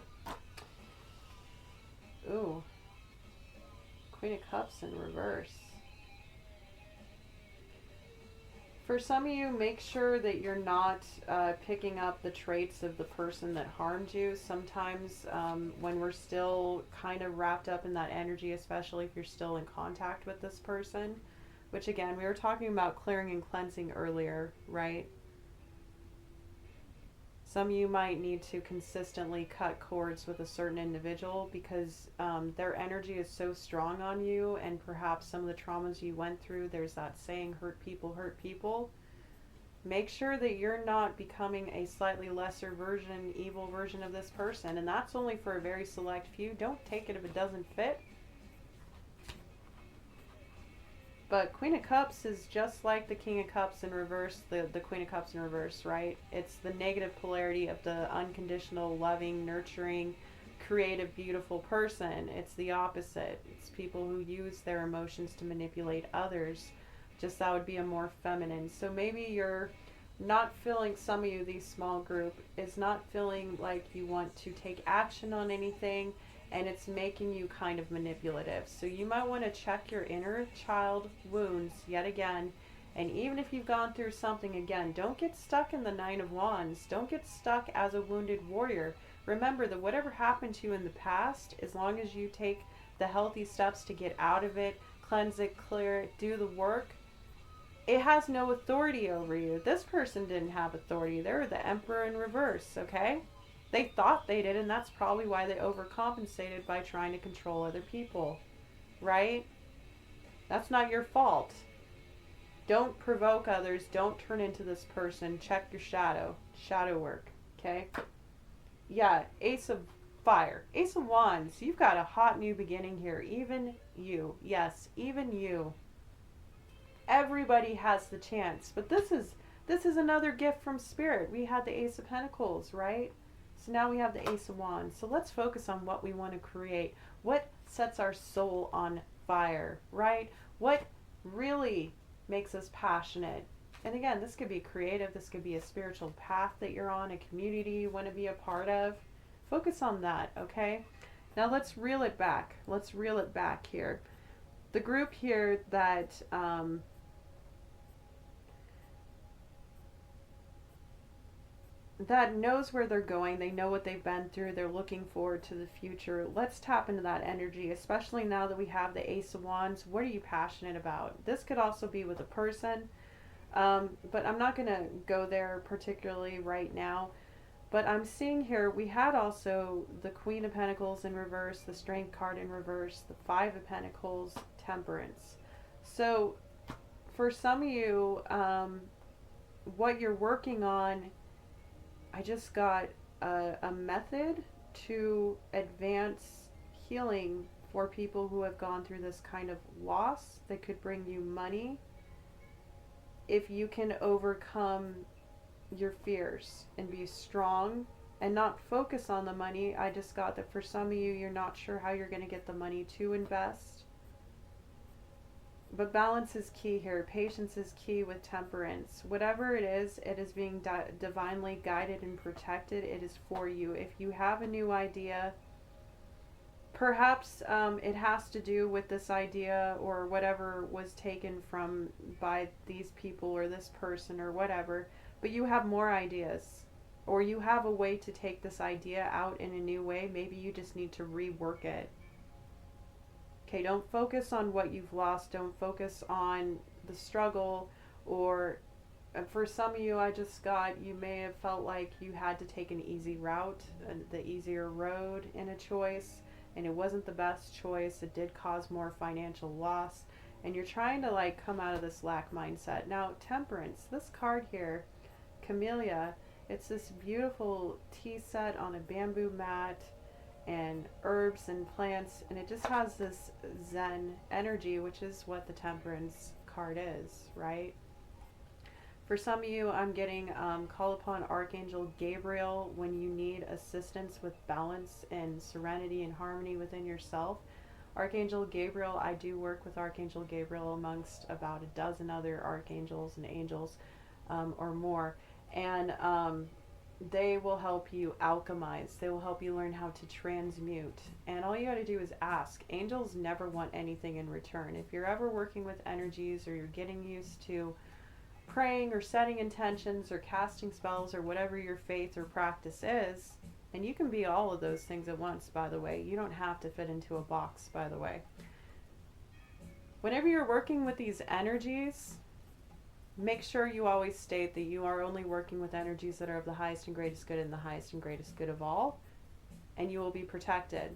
Ooh. Queen of Cups in reverse. For some of you, make sure that you're not picking up the traits of the person that harmed you. Sometimes when we're still kind of wrapped up in that energy, especially if you're still in contact with this person, which again, we were talking about clearing and cleansing earlier, right? Some of you might need to consistently cut cords with a certain individual because their energy is so strong on you, and perhaps some of the traumas you went through, there's that saying, hurt people hurt people. Make sure that you're not becoming a slightly lesser version, evil version of this person, and that's only for a very select few. Don't take it if it doesn't fit. But Queen of Cups is just like the King of Cups in reverse, the Queen of Cups in reverse, right? It's the negative polarity of the unconditional, loving, nurturing, creative, beautiful person. It's the opposite. It's people who use their emotions to manipulate others. Just that would be a more feminine. So maybe you're not feeling, some of you, this small group, is not feeling like you want to take action on anything, and it's making you kind of manipulative. So you might want to check your inner child wounds yet again. And even if you've gone through something again, don't get stuck in the Nine of Wands. Don't get stuck as a wounded warrior. Remember that whatever happened to you in the past, as long as you take the healthy steps to get out of it, cleanse it, clear it, do the work, it has no authority over you. This person didn't have authority. They're the Emperor in reverse, okay? They thought they did, and that's probably why they overcompensated by trying to control other people, right? That's not your fault. Don't provoke others. Don't turn into this person. Check your shadow work, okay? Yeah, Ace of Fire, Ace of Wands. You've got a hot new beginning here. Even you, yes, even you. Everybody has the chance, but this is another gift from Spirit. We had the Ace of Pentacles, right? So now we have the Ace of Wands. So let's focus on what we want to create. What sets our soul on fire, right? What really makes us passionate? And again, this could be creative. This could be a spiritual path that you're on, a community you want to be a part of. Focus on that, okay? Now let's reel it back. Let's reel it back here. The group here that that knows where they're going, they know what they've been through, they're looking forward to the future. Let's tap into that energy, especially now that we have the Ace of Wands. What are you passionate about? This could also be with a person, but I'm not going to go there particularly right now. But I'm seeing here, we had also the Queen of Pentacles in reverse, the Strength card in reverse, the Five of Pentacles, Temperance. So for some of you, what you're working on, I just got a method to advance healing for people who have gone through this kind of loss that could bring you money if you can overcome your fears and be strong and not focus on the money. I just got that for some of you, you're not sure how you're going to get the money to invest. But balance is key here. Patience is key with Temperance. Whatever it is being divinely guided and protected. It is for you. If you have a new idea, perhaps it has to do with this idea or whatever was taken from by these people or this person or whatever, but you have more ideas, or you have a way to take this idea out in a new way. Maybe you just need to rework it. Okay, don't focus on what you've lost. Don't focus on the struggle. Or for some of you, I just got, you may have felt like you had to take an easy route, the easier road in a choice, and it wasn't the best choice. It did cause more financial loss, and you're trying to like come out of this lack mindset. Now, Temperance, this card here, Camellia, it's this beautiful tea set on a bamboo mat, and herbs and plants, and it just has this Zen energy, which is what the Temperance card is, right? For some of you, I'm getting call upon Archangel Gabriel when you need assistance with balance and serenity and harmony within yourself. Archangel Gabriel, I do work with Archangel Gabriel amongst about a dozen other archangels and angels or more, and they will help you alchemize. They will help you learn how to transmute. And all you got to do is ask. Angels never want anything in return. If you're ever working with energies, or you're getting used to praying or setting intentions or casting spells or whatever your faith or practice is, and you can be all of those things at once, by the way. You don't have to fit into a box, by the way. Whenever you're working with these energies, make sure you always state that you are only working with energies that are of the highest and greatest good and the highest and greatest good of all, and you will be protected.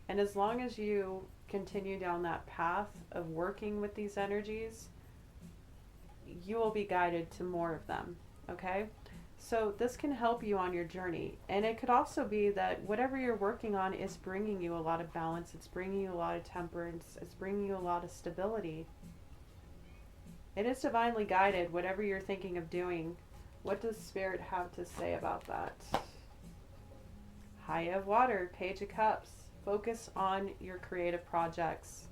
And as long as you continue down that path of working with these energies, you will be guided to more of them, okay? So this can help you on your journey. And it could also be that whatever you're working on is bringing you a lot of balance, it's bringing you a lot of temperance, it's bringing you a lot of stability. It is divinely guided, whatever you're thinking of doing. What does Spirit have to say about that? High of Water, Page of Cups. Focus on your creative projects.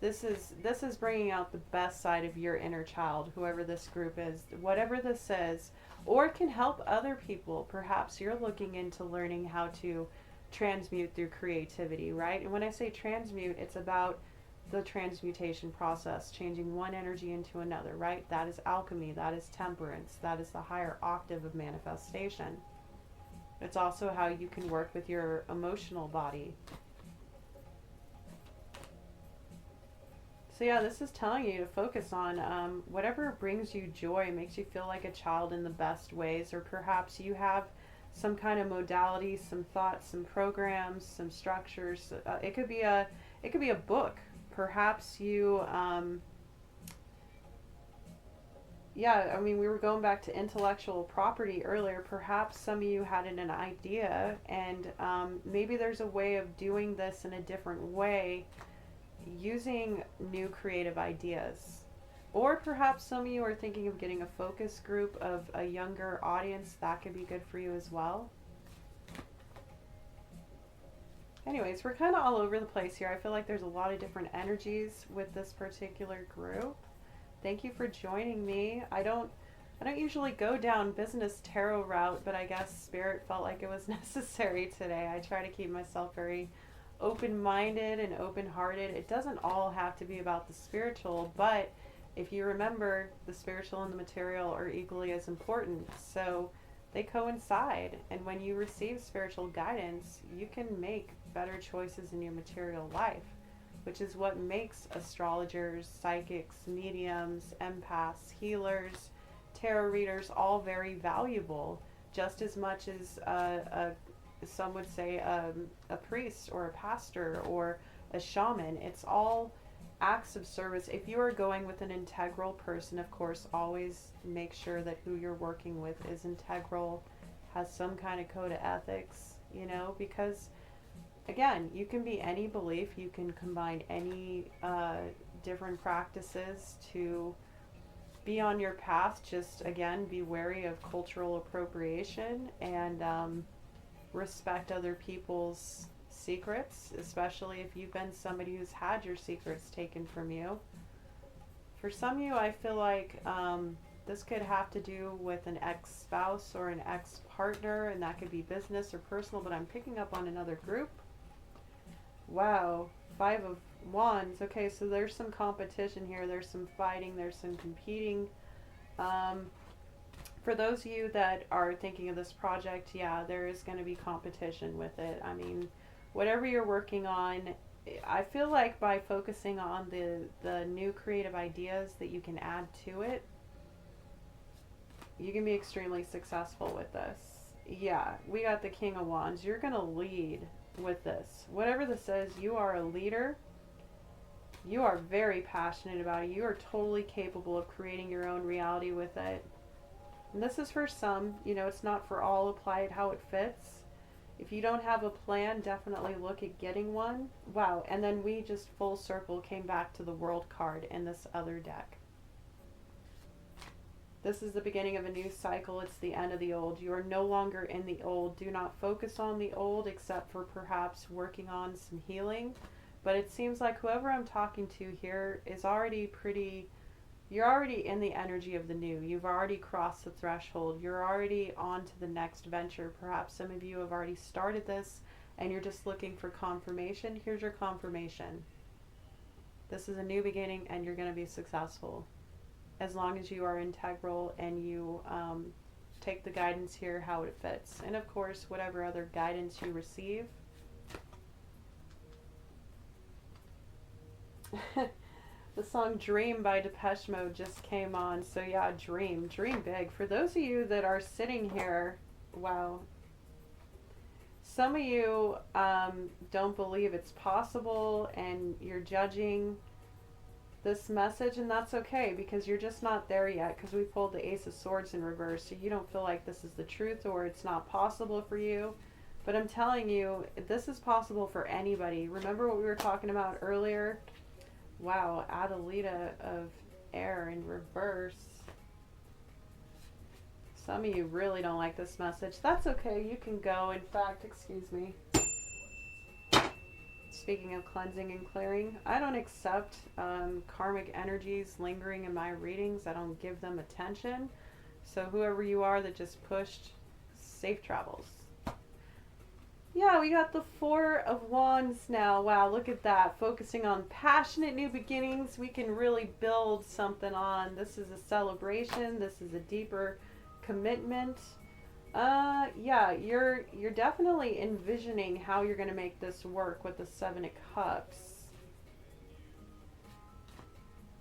This is bringing out the best side of your inner child, whoever this group is, whatever this is, or it can help other people. Perhaps you're looking into learning how to transmute through creativity, right? And when I say transmute, it's about the transmutation process, changing one energy into another, right? That is alchemy, that is temperance, that is the higher octave of manifestation. It's also how you can work with your emotional body. So yeah, this is telling you to focus on whatever brings you joy, makes you feel like a child in the best ways, or perhaps you have some kind of modality, some thoughts, some programs, some structures. It could be a book. Perhaps you, yeah, I mean, we were going back to intellectual property earlier. Perhaps some of you had an idea, and maybe there's a way of doing this in a different way, using new creative ideas. Or perhaps some of you are thinking of getting a focus group of a younger audience. That could be good for you as well. Anyways, we're kind of all over the place here. I feel like there's a lot of different energies with this particular group. Thank you for joining me. I don't usually go down business tarot route, but I guess Spirit felt like it was necessary today. I try to keep myself very open-minded and open-hearted. It doesn't all have to be about the spiritual, but if you remember, the spiritual and the material are equally as important. So they coincide, and when you receive spiritual guidance, you can make better choices in your material life, which is what makes astrologers, psychics, mediums, empaths, healers, tarot readers all very valuable, just as much as some would say a priest or a pastor or a shaman. It's all acts of service. If you are going with an integral person, of course, always make sure that who you're working with is integral, has some kind of code of ethics, because again, you can be any belief, you can combine any different practices to be on your path. Just again, be wary of cultural appropriation and respect other people's secrets, especially if you've been somebody who's had your secrets taken from you. For some of you, I feel like this could have to do with an ex-spouse or an ex-partner, and that could be business or personal, but I'm picking up on another group. Wow, 5 of Wands. Okay, so there's some competition here, there's some fighting, there's some competing. For those of you that are thinking of this project, yeah, there is going to be competition with it. I mean, whatever you're working on, I feel like by focusing on the new creative ideas that you can add to it, you can be extremely successful with this. Yeah, we got the King of Wands. You're going to lead with this. Whatever this is, you are a leader. You are very passionate about it. You are totally capable of creating your own reality with it. And this is for some, it's not for all. Apply it how it fits. If you don't have a plan, definitely look at getting one. Wow, and then we just full circle came back to the World card in this other deck. This is the beginning of a new cycle. It's the end of the old. You are no longer in the old. Do not focus on the old except for perhaps working on some healing. But it seems like whoever I'm talking to here is already you're already in the energy of the new. You've already crossed the threshold. You're already on to the next venture. Perhaps some of you have already started this and you're just looking for confirmation. Here's your confirmation. This is a new beginning and you're going to be successful. As long as you are integral and you take the guidance here how it fits. And of course, whatever other guidance you receive. The song Dream by Depeche Mode just came on. So yeah, dream big. For those of you that are sitting here, wow. Some of you don't believe it's possible and you're judging this message, and that's okay because you're just not there yet, because we pulled the Ace of Swords in reverse, so you don't feel like this is the truth or it's not possible for you. But I'm telling you, this is possible for anybody. Remember what we were talking about earlier? Wow, Adelita of Air in reverse. Some of you really don't like this message. That's okay. You can go. In fact, excuse me. Speaking of cleansing and clearing, I don't accept karmic energies lingering in my readings. I don't give them attention. So whoever you are that just pushed, safe travels. Yeah, we got the Four of Wands now. Wow, look at that. Focusing on passionate new beginnings. We can really build something on. This is a celebration. This is a deeper commitment. Yeah, you're definitely envisioning how you're going to make this work with the Seven of Cups.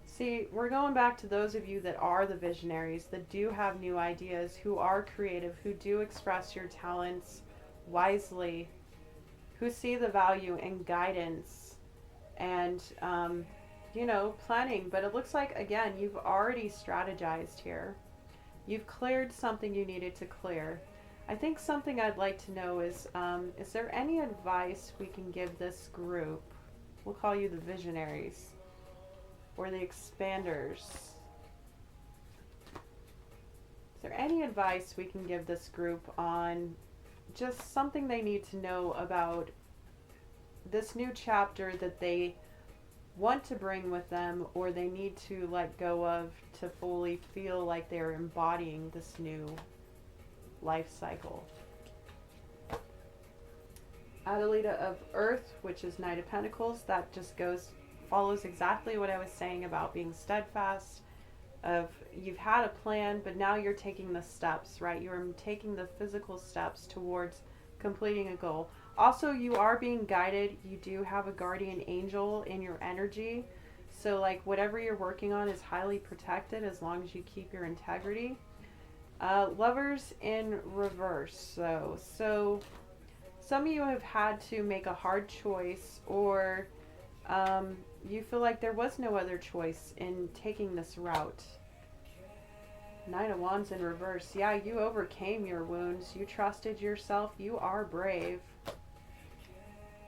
See, we're going back to those of you that are the visionaries, that do have new ideas, who are creative, who do express your talents wisely, who see the value in guidance and, you know, planning. But it looks like, again, you've already strategized here. You've cleared something you needed to clear. I think something I'd like to know is there any advice we can give this group? We'll call you the visionaries or the expanders. Is there any advice we can give this group on just something they need to know about this new chapter that they want to bring with them, or they need to let go of to fully feel like they're embodying this new life cycle? Adelita of Earth, which is Knight of Pentacles, that just follows exactly what I was saying about being steadfast. Of you've had a plan, but now you're taking the steps, right? You're taking the physical steps towards completing a goal. Also, you are being guided. You do have a guardian angel in your energy. So like whatever you're working on is highly protected as long as you keep your integrity. Lovers in reverse. So some of you have had to make a hard choice, or you feel like there was no other choice in taking this route. Nine of Wands in reverse. Yeah, you overcame your wounds. You trusted yourself. You are brave.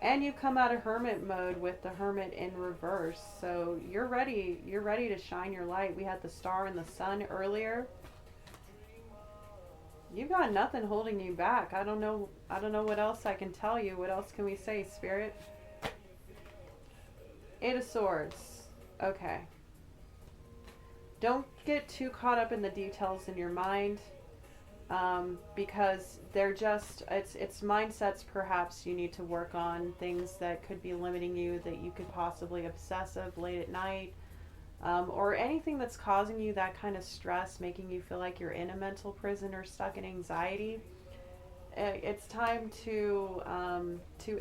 And you come out of hermit mode with the Hermit in reverse. So you're ready. You're ready to shine your light. We had the Star and the Sun earlier. You've got nothing holding you back. I don't know what else I can tell you. What else can we say, Spirit? Eight of Swords. Okay. Don't get too caught up in the details in your mind, because they're just, it's mindsets perhaps you need to work on, things that could be limiting you, that you could possibly obsessive late at night, or anything that's causing you that kind of stress, making you feel like you're in a mental prison or stuck in anxiety. It's time to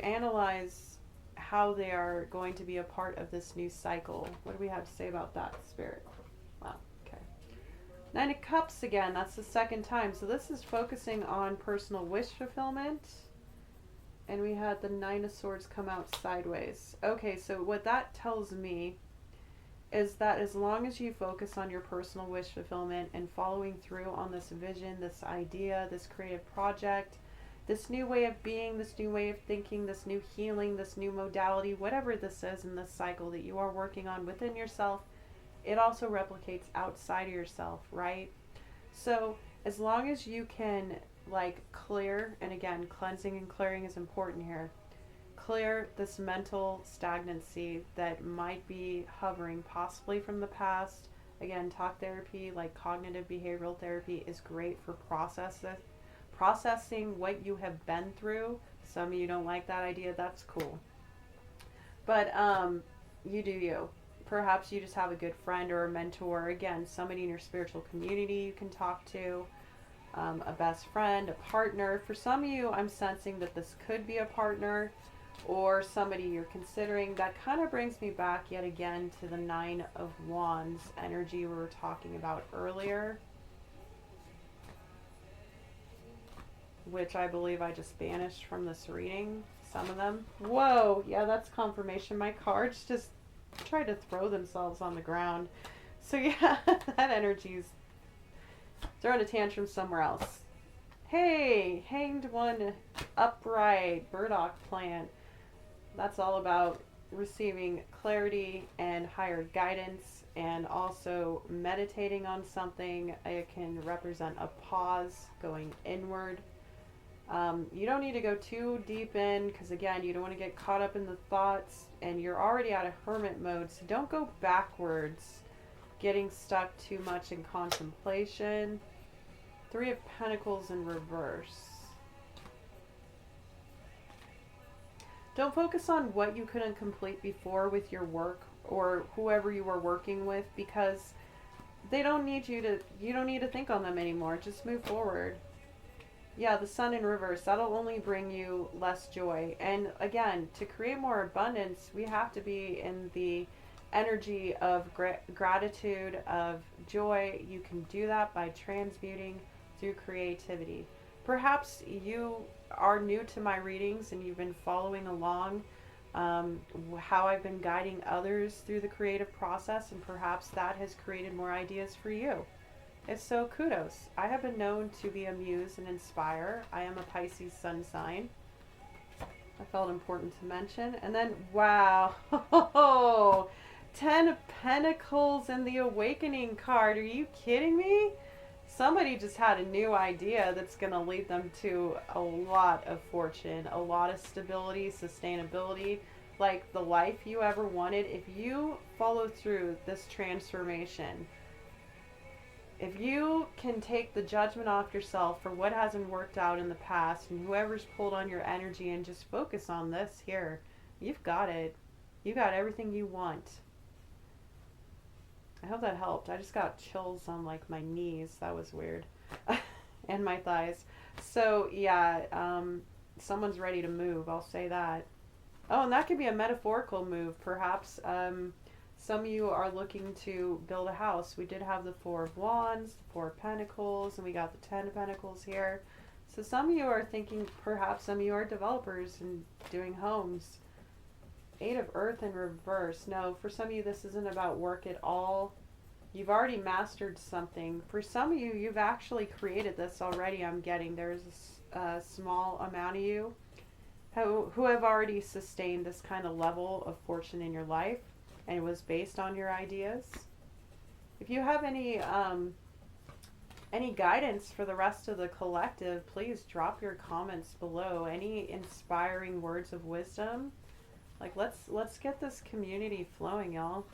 analyze how they are going to be a part of this new cycle. What do we have to say about that, Spirit? Wow, okay. Nine of Cups again, that's the second time. So this is focusing on personal wish fulfillment. And we had the Nine of Swords come out sideways. Okay, so what that tells me is that as long as you focus on your personal wish fulfillment and following through on this vision, this idea, this creative project, this new way of being, this new way of thinking, this new healing, this new modality, whatever this is in this cycle that you are working on within yourself, it also replicates outside of yourself, right? So as long as you can like clear, and again, cleansing and clearing is important here, clear this mental stagnancy that might be hovering possibly from the past. Again, talk therapy, like cognitive behavioral therapy, is great for processing what you have been through. Some of you don't like that idea. That's cool. But you do you. Perhaps you just have a good friend or a mentor. Again, somebody in your spiritual community you can talk to. A best friend, a partner. For some of you, I'm sensing that this could be a partner or somebody you're considering. That kind of brings me back yet again to the Nine of Wands energy we were talking about earlier, which I believe I just banished from this reading, some of them. Whoa, yeah, that's confirmation. My cards just tried to throw themselves on the ground. So yeah, that energy's throwing a tantrum somewhere else. Hey, Hanged One, upright, burdock plant. That's all about receiving clarity and higher guidance, and also meditating on something. It can represent a pause, going inward. You don't need to go too deep in because, again, you don't want to get caught up in the thoughts, and you're already out of hermit mode, so don't go backwards, getting stuck too much in contemplation. Three of Pentacles in reverse. Don't focus on what you couldn't complete before with your work or whoever you were working with, because they don't need you don't need to think on them anymore. Just move forward. Yeah, the Sun in reverse, that'll only bring you less joy. And again, to create more abundance, we have to be in the energy of gratitude, of joy. You can do that by transmuting through creativity. Perhaps you are new to my readings and you've been following along how I've been guiding others through the creative process, and perhaps that has created more ideas for you. If so, kudos. I have been known to be a muse and inspire. I am a Pisces sun sign. I felt important to mention. And then, wow, 10 of Pentacles and the Awakening card. Are you kidding me? Somebody just had a new idea that's going to lead them to a lot of fortune, a lot of stability, sustainability, like the life you ever wanted. If you follow through this transformation, if you can take the judgment off yourself for what hasn't worked out in the past, and whoever's pulled on your energy, and just focus on this here, you've got it. You got everything you want. I hope that helped. I just got chills on like my knees. That was weird. And my thighs. So yeah, someone's ready to move. I'll say that. Oh, and that could be a metaphorical move. Perhaps some of you are looking to build a house. We did have the Four of Wands, the Four of Pentacles, and we got the 10 of Pentacles here. So some of you are thinking, perhaps some of you are developers and doing homes. Eight of Earth in reverse. No, for some of you, this isn't about work at all. You've already mastered something. For some of you, you've actually created this already, I'm getting. There's a small amount of you who have already sustained this kind of level of fortune in your life, and it was based on your ideas. If you have any guidance for the rest of the collective, please drop your comments below. Any inspiring words of wisdom? Like, let's get this community flowing, y'all.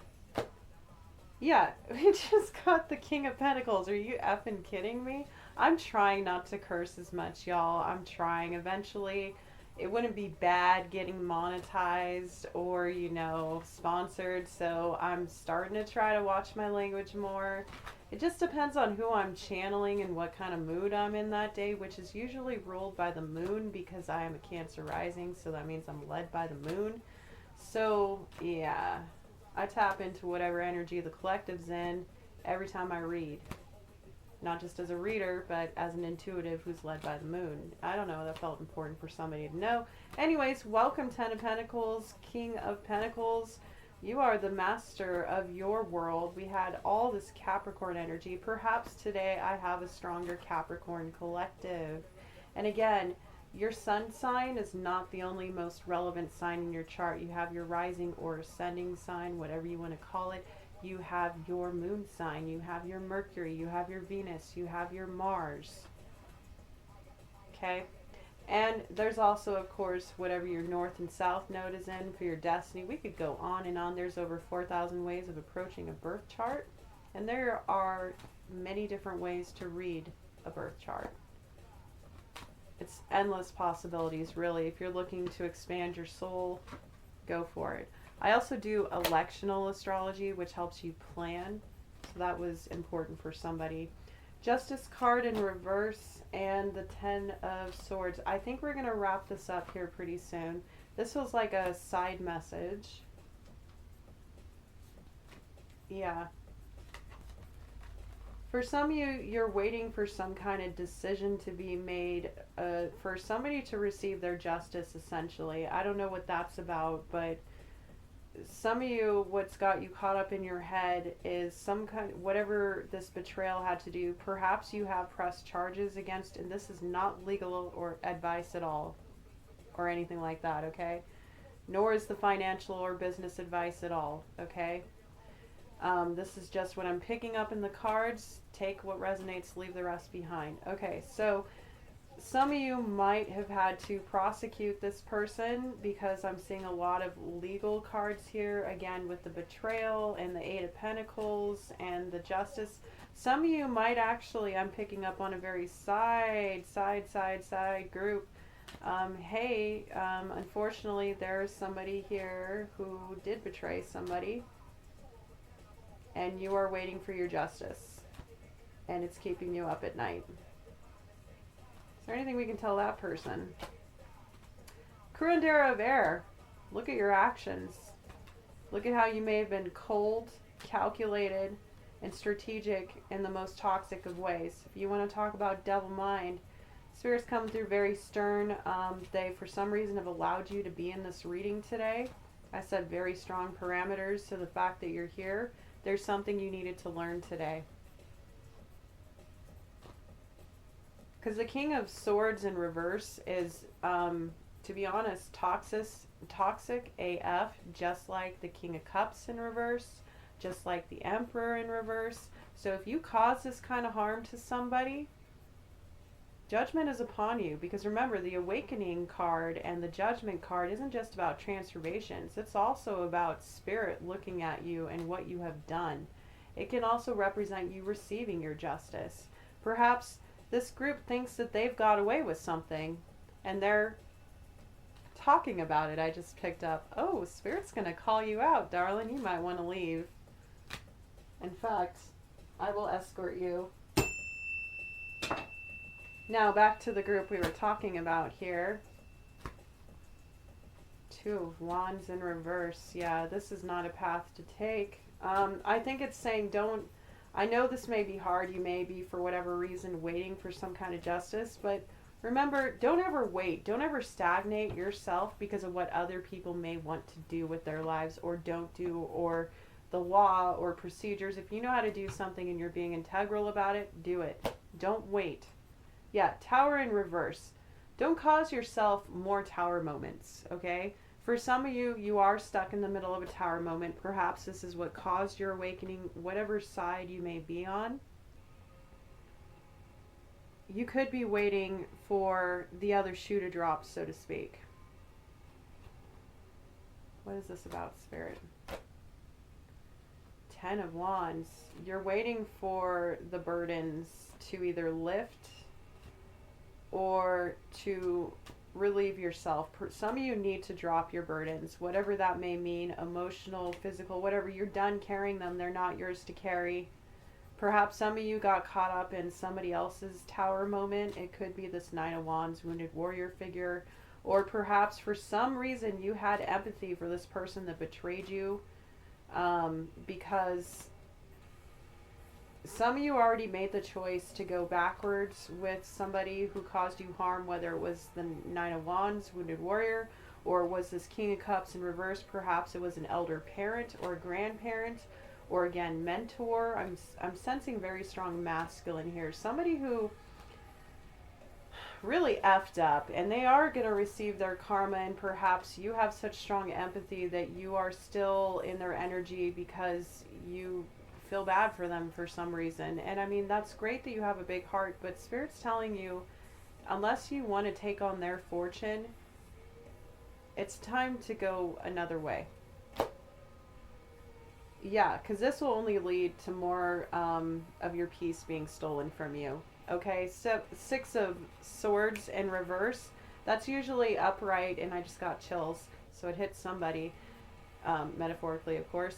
Yeah, we just got the King of Pentacles. Are you effing kidding me? I'm trying not to curse as much, y'all. I'm trying. Eventually, it wouldn't be bad getting monetized or, you know, sponsored. So I'm starting to try to watch my language more. It just depends on who I'm channeling and what kind of mood I'm in that day, which is usually ruled by the moon, because I am a Cancer rising. So that means I'm led by the moon. So, yeah, I tap into whatever energy the collective's in every time I read. Not just as a reader, but as an intuitive who's led by the moon. I don't know, that felt important for somebody to know. Anyways, welcome 10 of Pentacles, King of Pentacles. You are the master of your world. We had all this Capricorn energy. Perhaps today I have a stronger Capricorn collective. And again, your sun sign is not the only most relevant sign in your chart. You have your rising or ascending sign, whatever you want to call it. You have your moon sign. You have your Mercury. You have your Venus. You have your Mars. Okay? And there's also, of course, whatever your north and south node is in for your destiny. We could go on and on. There's over 4,000 ways of approaching a birth chart. And there are many different ways to read a birth chart. It's endless possibilities, really. If you're looking to expand your soul, go for it. I also do electional astrology, which helps you plan. So that was important for somebody. Justice card in reverse and the 10 of Swords. I think we're going to wrap this up here pretty soon. This was like a side message. Yeah. For some of you, you're waiting for some kind of decision to be made, for somebody to receive their justice, essentially. I don't know what that's about, but some of you, what's got you caught up in your head is some kind, whatever this betrayal had to do. Perhaps you have pressed charges against, and this is not legal or advice at all, or anything like that, okay? nor is the financial or business advice at all, okay? This is just what I'm picking up in the cards. Take what resonates, leave the rest behind. Okay, so some of you might have had to prosecute this person because I'm seeing a lot of legal cards here, again with the betrayal and the Eight of Pentacles and the Justice. Some of you might actually, I'm picking up on a very side group. Unfortunately there's somebody here who did betray somebody and you are waiting for your justice and it's keeping you up at night. Is there anything we can tell that person? Curandera of air. Look at your actions. Look at how you may have been cold, calculated, and strategic in the most toxic of ways. If you want to talk about devil mind, Spirit's come through very stern. They, for some reason, have allowed you to be in this reading today. I said very strong parameters, so the fact that you're here, there's something you needed to learn today. Because the King of Swords in reverse is, to be honest, toxic AF, just like the King of Cups in reverse, just like the Emperor in reverse. So if you cause this kind of harm to somebody, judgment is upon you. Because remember, the Awakening card and the Judgment card isn't just about transformations. It's also about Spirit looking at you and what you have done. It can also represent you receiving your justice. Perhaps this group thinks that they've got away with something and they're talking about it. I just picked up, oh, Spirit's going to call you out, darling. You might want to leave. In fact, I will escort you. Now back to the group we were talking about here. Two of Wands in reverse. Yeah, this is not a path to take. I think it's saying don't. I know this may be hard. You may be, for whatever reason, waiting for some kind of justice. But remember, don't ever wait. Don't ever stagnate yourself because of what other people may want to do with their lives or don't do, or the law or procedures. If you know how to do something and you're being integral about it, do it. Don't wait. Yeah, Tower in reverse. Don't cause yourself more tower moments, okay? For some of you, you are stuck in the middle of a tower moment. Perhaps this is what caused your awakening, whatever side you may be on. You could be waiting for the other shoe to drop, so to speak. What is this about, Spirit? Ten of Wands. You're waiting for the burdens to either lift or to relieve yourself. Some of you need to drop your burdens, whatever that may mean, emotional, physical, whatever. You're done carrying them. They're not yours to carry. Perhaps some of you got caught up in somebody else's tower moment. It could be this Nine of Wands, wounded warrior figure. Or perhaps for some reason you had empathy for this person that betrayed you, because some of you already made the choice to go backwards with somebody who caused you harm, whether it was the Nine of Wands, wounded warrior, or was this King of Cups in reverse. Perhaps it was an elder parent or grandparent, or again, mentor. I'm sensing very strong masculine here. Somebody who really effed up, and they are going to receive their karma, and perhaps you have such strong empathy that you are still in their energy because you feel bad for them for some reason. And I mean, that's great that you have a big heart, but Spirit's telling you, unless you want to take on their fortune, it's time to go another way. Yeah, because this will only lead to more of your peace being stolen from you. Okay, so Six of Swords in reverse. That's usually upright, and I just got chills, so it hits somebody, metaphorically, of course.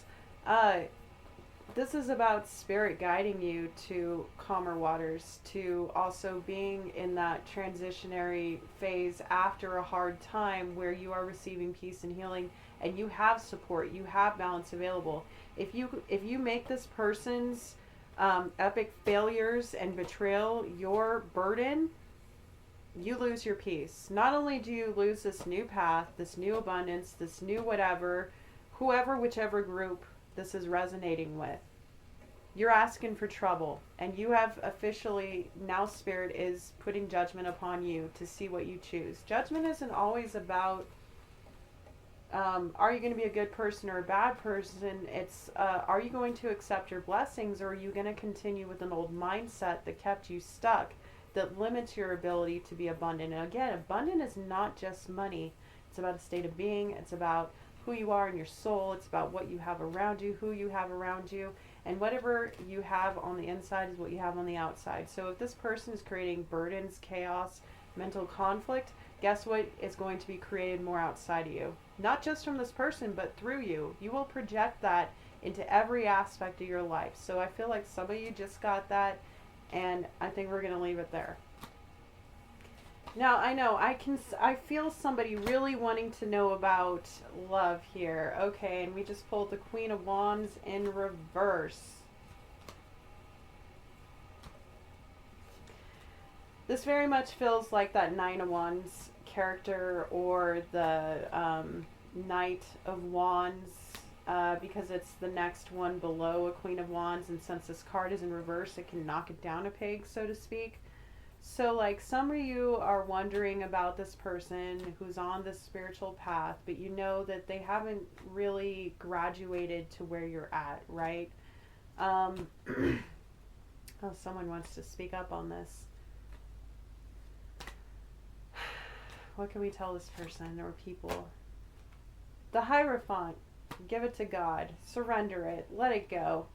This is about Spirit guiding you to calmer waters, to also being in that transitionary phase after a hard time where you are receiving peace and healing, and you have support, you have balance available. If you make this person's epic failures and betrayal your burden, you lose your peace. Not only do you lose this new path, this new abundance, this new whatever, whichever group this is resonating with, you're asking for trouble, and you have officially, now Spirit is putting judgment upon you to see what you choose. Judgment isn't always about are you going to be a good person or a bad person? It's are you going to accept your blessings, or are you going to continue with an old mindset that kept you stuck, that limits your ability to be abundant? And again, abundant is not just money. It's about a state of being. It's about who you are in your soul. It's about what you have around you, who you have around you, and whatever you have on the inside is what you have on the outside. So if this person is creating burdens, chaos, mental conflict, guess what is going to be created more outside of you? Not just from this person, but through you. You will project that into every aspect of your life. So I feel like some of you just got that, and I think we're going to leave it there. Now, I know, I feel somebody really wanting to know about love here. Okay, and we just pulled the Queen of Wands in reverse. This very much feels like that Nine of Wands character, or the Knight of Wands, because it's the next one below a Queen of Wands, and since this card is in reverse, it can knock it down a peg, so to speak. So like some of you are wondering about this person who's on this spiritual path, but you know that they haven't really graduated to where you're at, right? Oh, someone wants to speak up on this. What can we tell this person or people? The Hierophant. Give it to God. Surrender it. Let it go.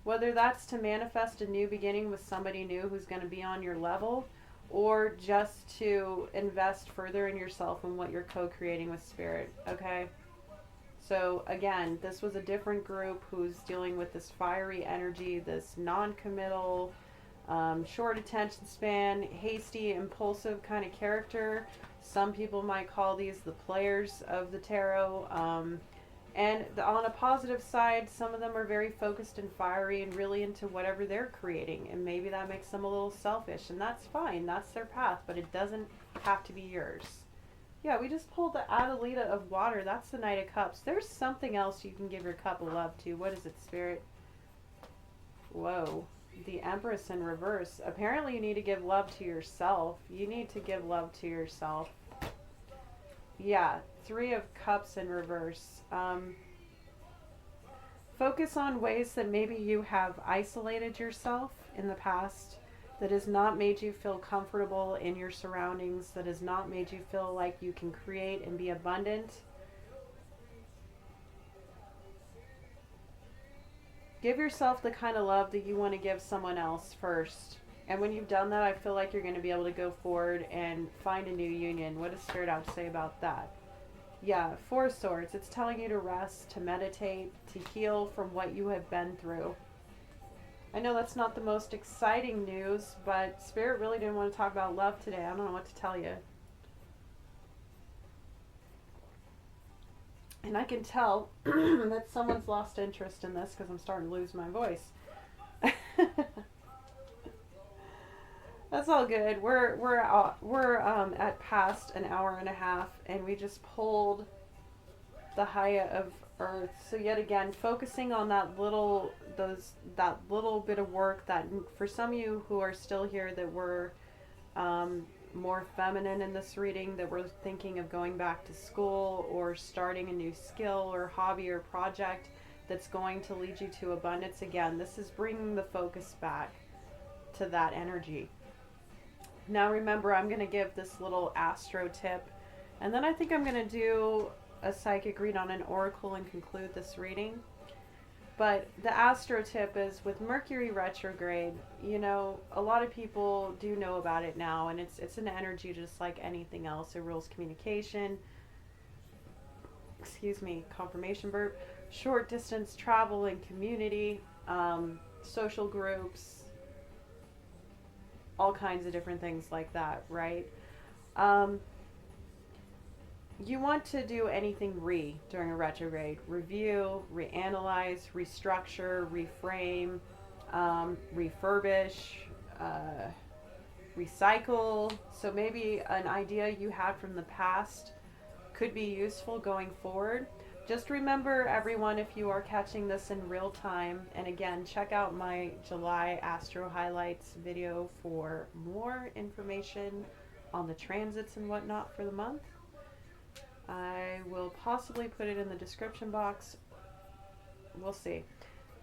Whether that's to manifest a new beginning with somebody new who's going to be on your level, or just to invest further in yourself and what you're co-creating with Spirit, okay? So again, this was a different group who's dealing with this fiery energy, this non-committal, short attention span, hasty, impulsive kind of character. Some people might call these the players of the tarot. And on a positive side, some of them are very focused and fiery and really into whatever they're creating. And maybe that makes them a little selfish. And that's fine. That's their path. But it doesn't have to be yours. Yeah, we just pulled the Adelita of Water. That's the Knight of Cups. There's something else you can give your cup of love to. What is it, Spirit? Whoa. The Empress in reverse. Apparently you need to give love to yourself. You need to give love to yourself. Yeah, Three of Cups in reverse. Focus on ways that maybe you have isolated yourself in the past, that has not made you feel comfortable in your surroundings, that has not made you feel like you can create and be abundant. Give yourself the kind of love that you want to give someone else first. And when you've done that, I feel like you're going to be able to go forward and find a new union. What does Spirit have to say about that? Yeah, Four of Swords. It's telling you to rest, to meditate, to heal from what you have been through. I know that's not the most exciting news, but Spirit really didn't want to talk about love today. I don't know what to tell you. And I can tell that someone's lost interest in this because I'm starting to lose my voice. That's all good. We're at past an hour and a half, and we just pulled the Haya of Earth. So yet again, focusing on that little bit of work that for some of you who are still here that were more feminine in this reading, that were thinking of going back to school or starting a new skill or hobby or project that's going to lead you to abundance again. This is bringing the focus back to that energy. Now remember, I'm going to give this little astro tip, and then I think I'm going to do a psychic read on an oracle and conclude this reading. But the astro tip is, with Mercury retrograde, you know, a lot of people do know about it now, and it's an energy just like anything else. It rules communication, confirmation burp, short distance travel and community, social groups, all kinds of different things like that, right? You want to do anything during a retrograde. Review, reanalyze, restructure, reframe, refurbish, recycle. So maybe an idea you had from the past could be useful going forward. Just remember, everyone, if you are catching this in real time, and again, check out my July Astro Highlights video for more information on the transits and whatnot for the month. I will possibly put it in the description box. We'll see.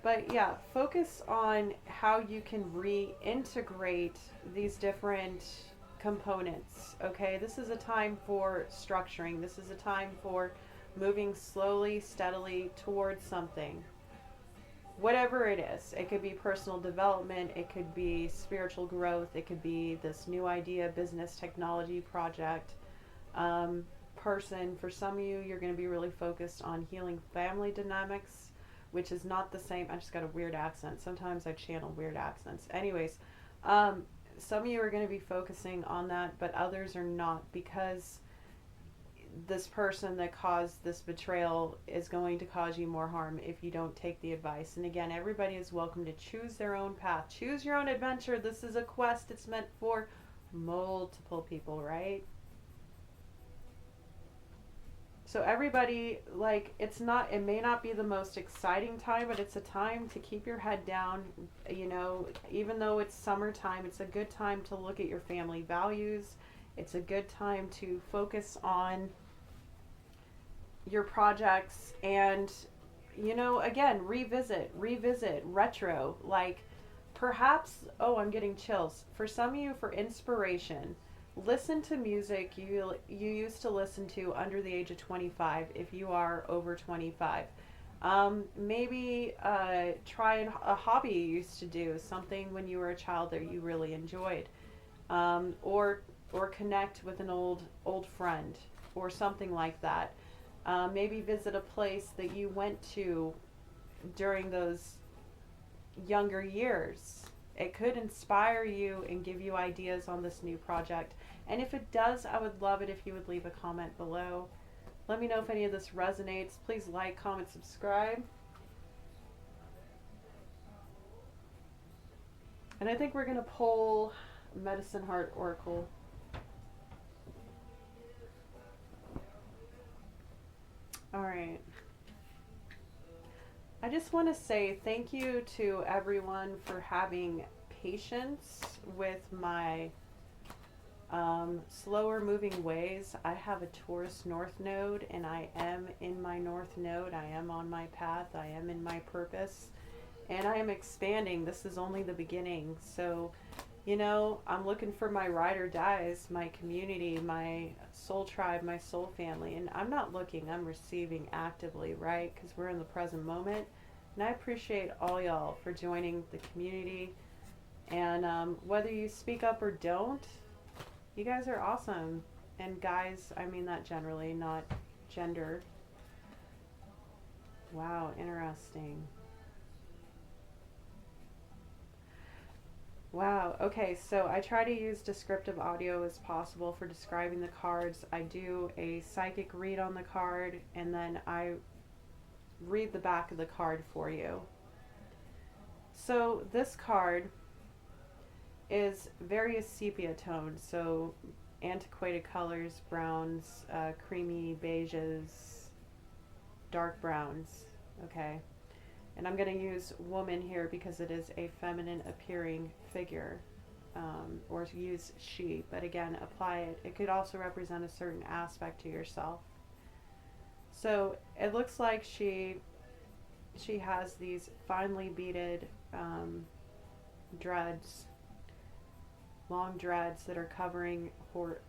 But yeah, focus on how you can reintegrate these different components. Okay, this is a time for structuring. This is a time for moving slowly, steadily towards something. Whatever it is, it could be personal development, it could be spiritual growth, it could be this new idea, business, technology project, person. For some of you, you're going to be really focused on healing family dynamics, which is not the same. I just got a weird accent. Sometimes I channel weird accents. Anyways, some of you are going to be focusing on that, but others are not, because this person that caused this betrayal is going to cause you more harm if you don't take the advice. And again, everybody is welcome to choose their own path. Choose your own adventure. This is a quest. It's meant for multiple people, right? So everybody, like, it may not be the most exciting time, but it's a time to keep your head down. You know, even though it's summertime, it's a good time to look at your family values. It's a good time to focus on your projects and, you know, again, revisit, retro. Like, perhaps, oh, I'm getting chills. For some of you, for inspiration, listen to music you used to listen to under the age of 25 if you are over 25. Maybe try a hobby you used to do, something when you were a child that you really enjoyed, or connect with an old friend or something like that. Maybe visit a place that you went to during those younger years. It could inspire you and give you ideas on this new project. And if it does, I would love it if you would leave a comment below. Let me know if any of this resonates. Please like, comment, subscribe. And I think we're going to pull Medicine Heart Oracle. All right. I just want to say thank you to everyone for having patience with my slower moving ways. I have a Taurus North Node, and I am in my North Node. I am on my path. I am in my purpose, and I am expanding. This is only the beginning. So, you know, I'm looking for my ride or dies, my community, my soul tribe, my soul family. And I'm not looking, I'm receiving actively, right? Because we're in the present moment. And I appreciate all y'all for joining the community. And whether you speak up or don't, you guys are awesome. And guys, I mean that generally, not gender. Wow, interesting. Wow, okay, so I try to use descriptive audio as possible for describing the cards. I do a psychic read on the card, and then I read the back of the card for you. So this card is various sepia tones, so antiquated colors, browns, creamy beiges, dark browns, okay? And I'm going to use woman here because it is a feminine appearing figure, or use she, but again, apply it. It could also represent a certain aspect to yourself. So it looks like she has these finely beaded dreads, long dreads that are covering her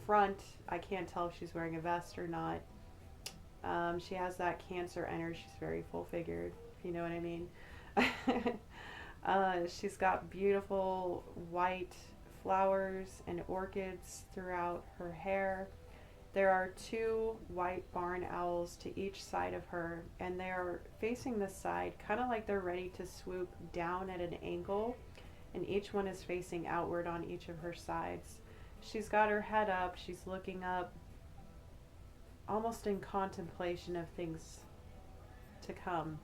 front. I can't tell if she's wearing a vest or not. She has that Cancer energy. She's very full figured, if you know what I mean. She's got beautiful white flowers and orchids throughout her hair. There are two white barn owls to each side of her, and they are facing this side kind of like they're ready to swoop down at an angle, and each one is facing outward on each of her sides. She's got her head up, she's looking up, almost in contemplation of things to come.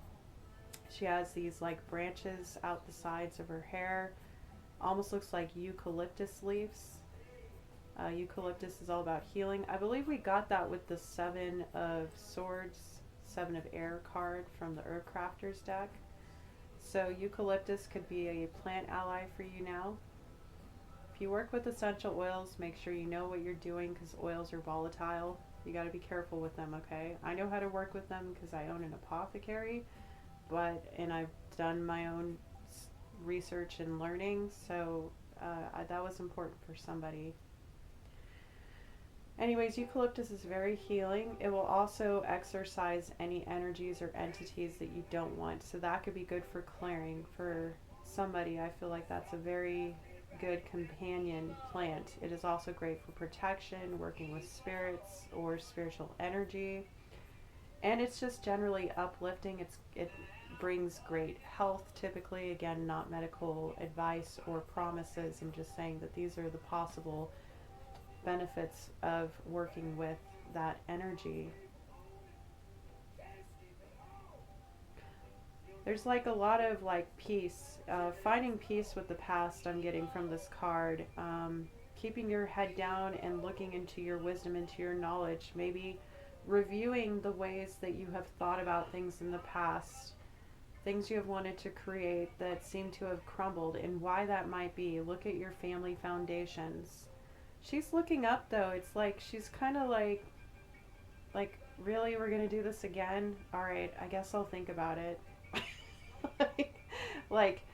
She has these like branches out the sides of her hair, almost looks like eucalyptus leaves. Eucalyptus is all about healing. I believe we got that with the Seven of Swords, Seven of Air card from the Earth Crafters deck. So eucalyptus could be a plant ally for you now. If you work with essential oils, make sure you know what you're doing because oils are volatile. You got to be careful with them, okay? I know how to work with them because I own an apothecary, and I've done my own research and learning, so that was important for somebody. Anyways, eucalyptus is very healing. It will also exorcise any energies or entities that you don't want. So that could be good for clearing for somebody. I feel like that's a very good companion plant. It is also great for protection, working with spirits or spiritual energy. And it's just generally uplifting. It brings great health typically. Again, not medical advice or promises. I'm just saying that these are the possible benefits of working with that energy. There's like a lot of like peace, finding peace with the past. I'm getting from this card, keeping your head down and looking into your wisdom, into your knowledge, maybe reviewing the ways that you have thought about things in the past, things you have wanted to create that seem to have crumbled, and why that might be. Look at your family foundations. She's looking up though. It's like she's kind of like, really, we're gonna do this again? All right, I guess I'll think about it. like,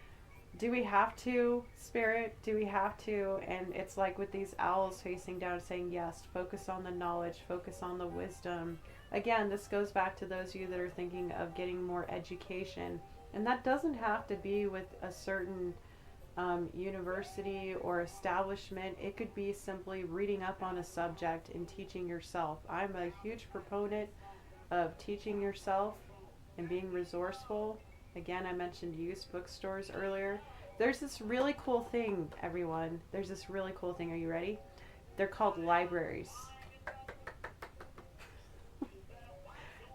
do we have to, spirit? Do we have to? And it's like with these owls facing down, saying yes. Focus on the knowledge. Focus on the wisdom. Again, this goes back to those of you that are thinking of getting more education, and that doesn't have to be with a certain university or establishment. It could be simply reading up on a subject and teaching yourself. I'm a huge proponent of teaching yourself and being resourceful. Again, I mentioned used bookstores earlier. There's this really cool thing, everyone. There's this really cool thing. Are you ready? They're called libraries.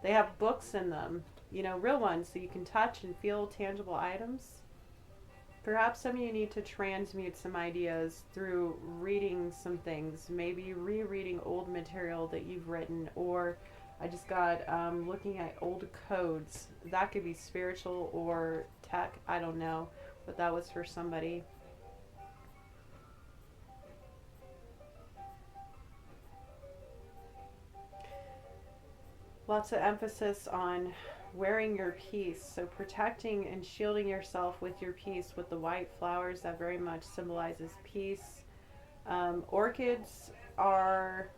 They have books in them, you know, real ones, so you can touch and feel tangible items. Perhaps some of you need to transmute some ideas through reading some things, maybe rereading old material that you've written, or I just got looking at old codes. That could be spiritual or tech, I don't know, but that was for somebody. Lots of emphasis on wearing your peace, so protecting and shielding yourself with your peace, with the white flowers. That very much symbolizes peace. Orchids are,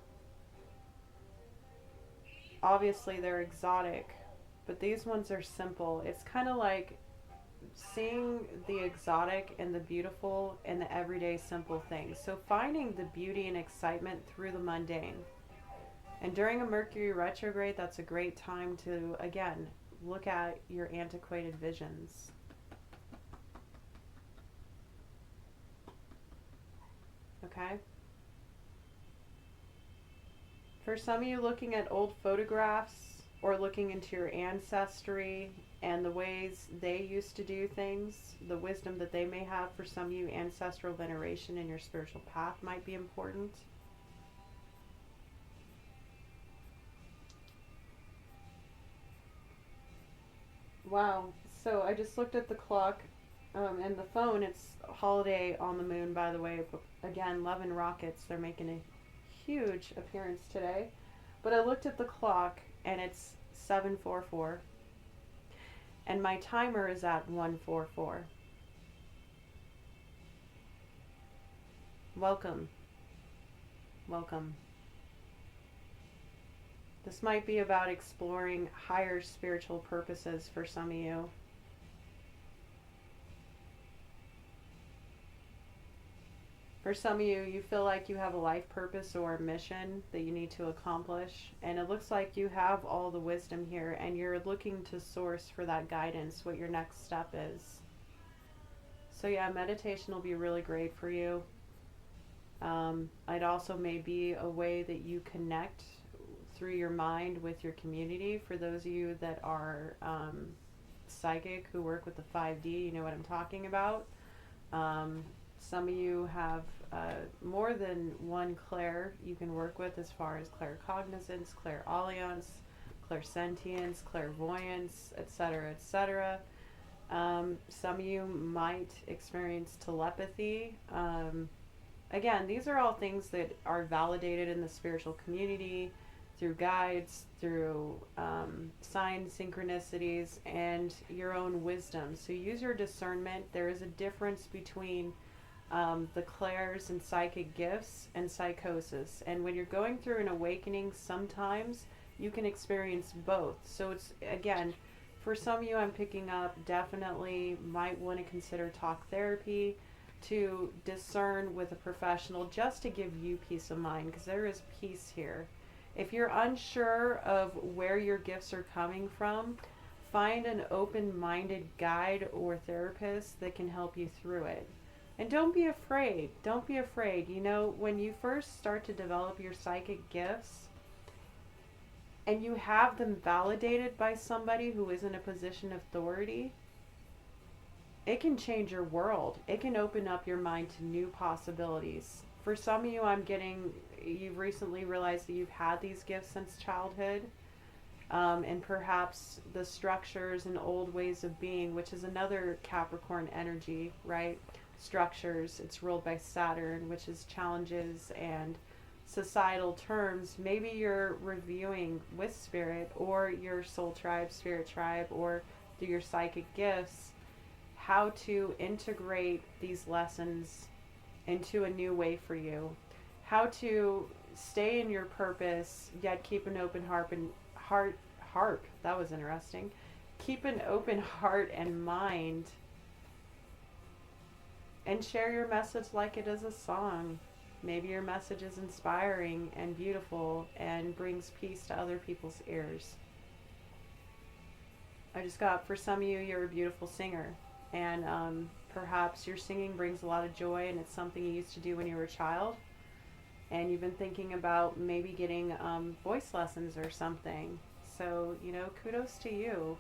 obviously they're exotic, but these ones are simple. It's kind of like seeing the exotic and the beautiful in the everyday simple things. So finding the beauty and excitement through the mundane. And during a Mercury retrograde, that's a great time to, again, look at your antiquated visions. Okay? For some of you, looking at old photographs or looking into your ancestry and the ways they used to do things, the wisdom that they may have. For some of you, ancestral veneration in your spiritual path might be important. Wow. So I just looked at the clock and the phone. It's a holiday on the moon, by the way. But again, Love and Rockets, they're making a huge appearance today. But I looked at the clock and it's 7:44. And my timer is at 1:44. Welcome. Welcome. This might be about exploring higher spiritual purposes for some of you. For some of you, you feel like you have a life purpose or a mission that you need to accomplish. And it looks like you have all the wisdom here and you're looking to source for that guidance, what your next step is. So yeah, meditation will be really great for you. It also may be a way that you connect through your mind with your community. For those of you that are psychic, who work with the 5D, you know what I'm talking about. Some of you have more than one clair you can work with, as far as claircognizance, clairaudience, clairsentience, clairvoyance, etc., etc. Some of you might experience telepathy. again, these are all things that are validated in the spiritual community through guides, through signs, synchronicities, and your own wisdom. So use your discernment. There is a difference between the clairs and psychic gifts and psychosis. And when you're going through an awakening, sometimes you can experience both. So it's, again, for some of you, I'm picking up, definitely might want to consider talk therapy to discern with a professional just to give you peace of mind, because there is peace here. If you're unsure of where your gifts are coming from, find an open-minded guide or therapist that can help you through it. And don't be afraid. Don't be afraid. You know, when you first start to develop your psychic gifts and you have them validated by somebody who is in a position of authority, it can change your world. It can open up your mind to new possibilities. For some of you, you've recently realized that you've had these gifts since childhood. And perhaps the structures and old ways of being, which is another Capricorn energy, right? Structures, it's ruled by Saturn, which is challenges and societal terms. Maybe you're reviewing with spirit or your soul tribe, spirit tribe, or through your psychic gifts, how to integrate these lessons into a new way for you, how to stay in your purpose yet keep an open heart, that was interesting, keep an open heart and mind, and share your message like it is a song. Maybe your message is inspiring and beautiful and brings peace to other people's ears. I just got, for some of you, you're a beautiful singer, and perhaps your singing brings a lot of joy, and it's something you used to do when you were a child, and you've been thinking about maybe getting voice lessons or something. So, you know, kudos to you.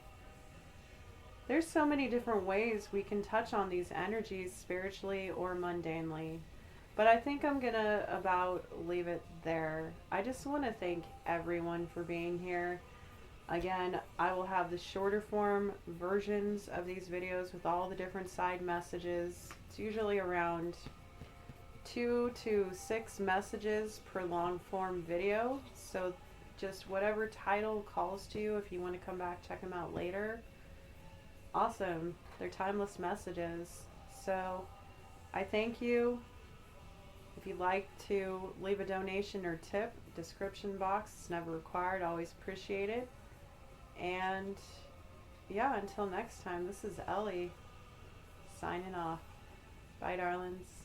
There's so many different ways we can touch on these energies spiritually or mundanely. But I think I'm going to about leave it there. I just want to thank everyone for being here. Again, I will have the shorter form versions of these videos with all the different side messages. It's usually around 2 to 6 messages per long form video. So just whatever title calls to you, if you want to come back, check them out later. Awesome. They're timeless messages. So I thank you. If you'd like to leave a donation or tip, description box, it's never required, always appreciate it. And yeah, until next time, this is Ellie signing off. Bye, darlings.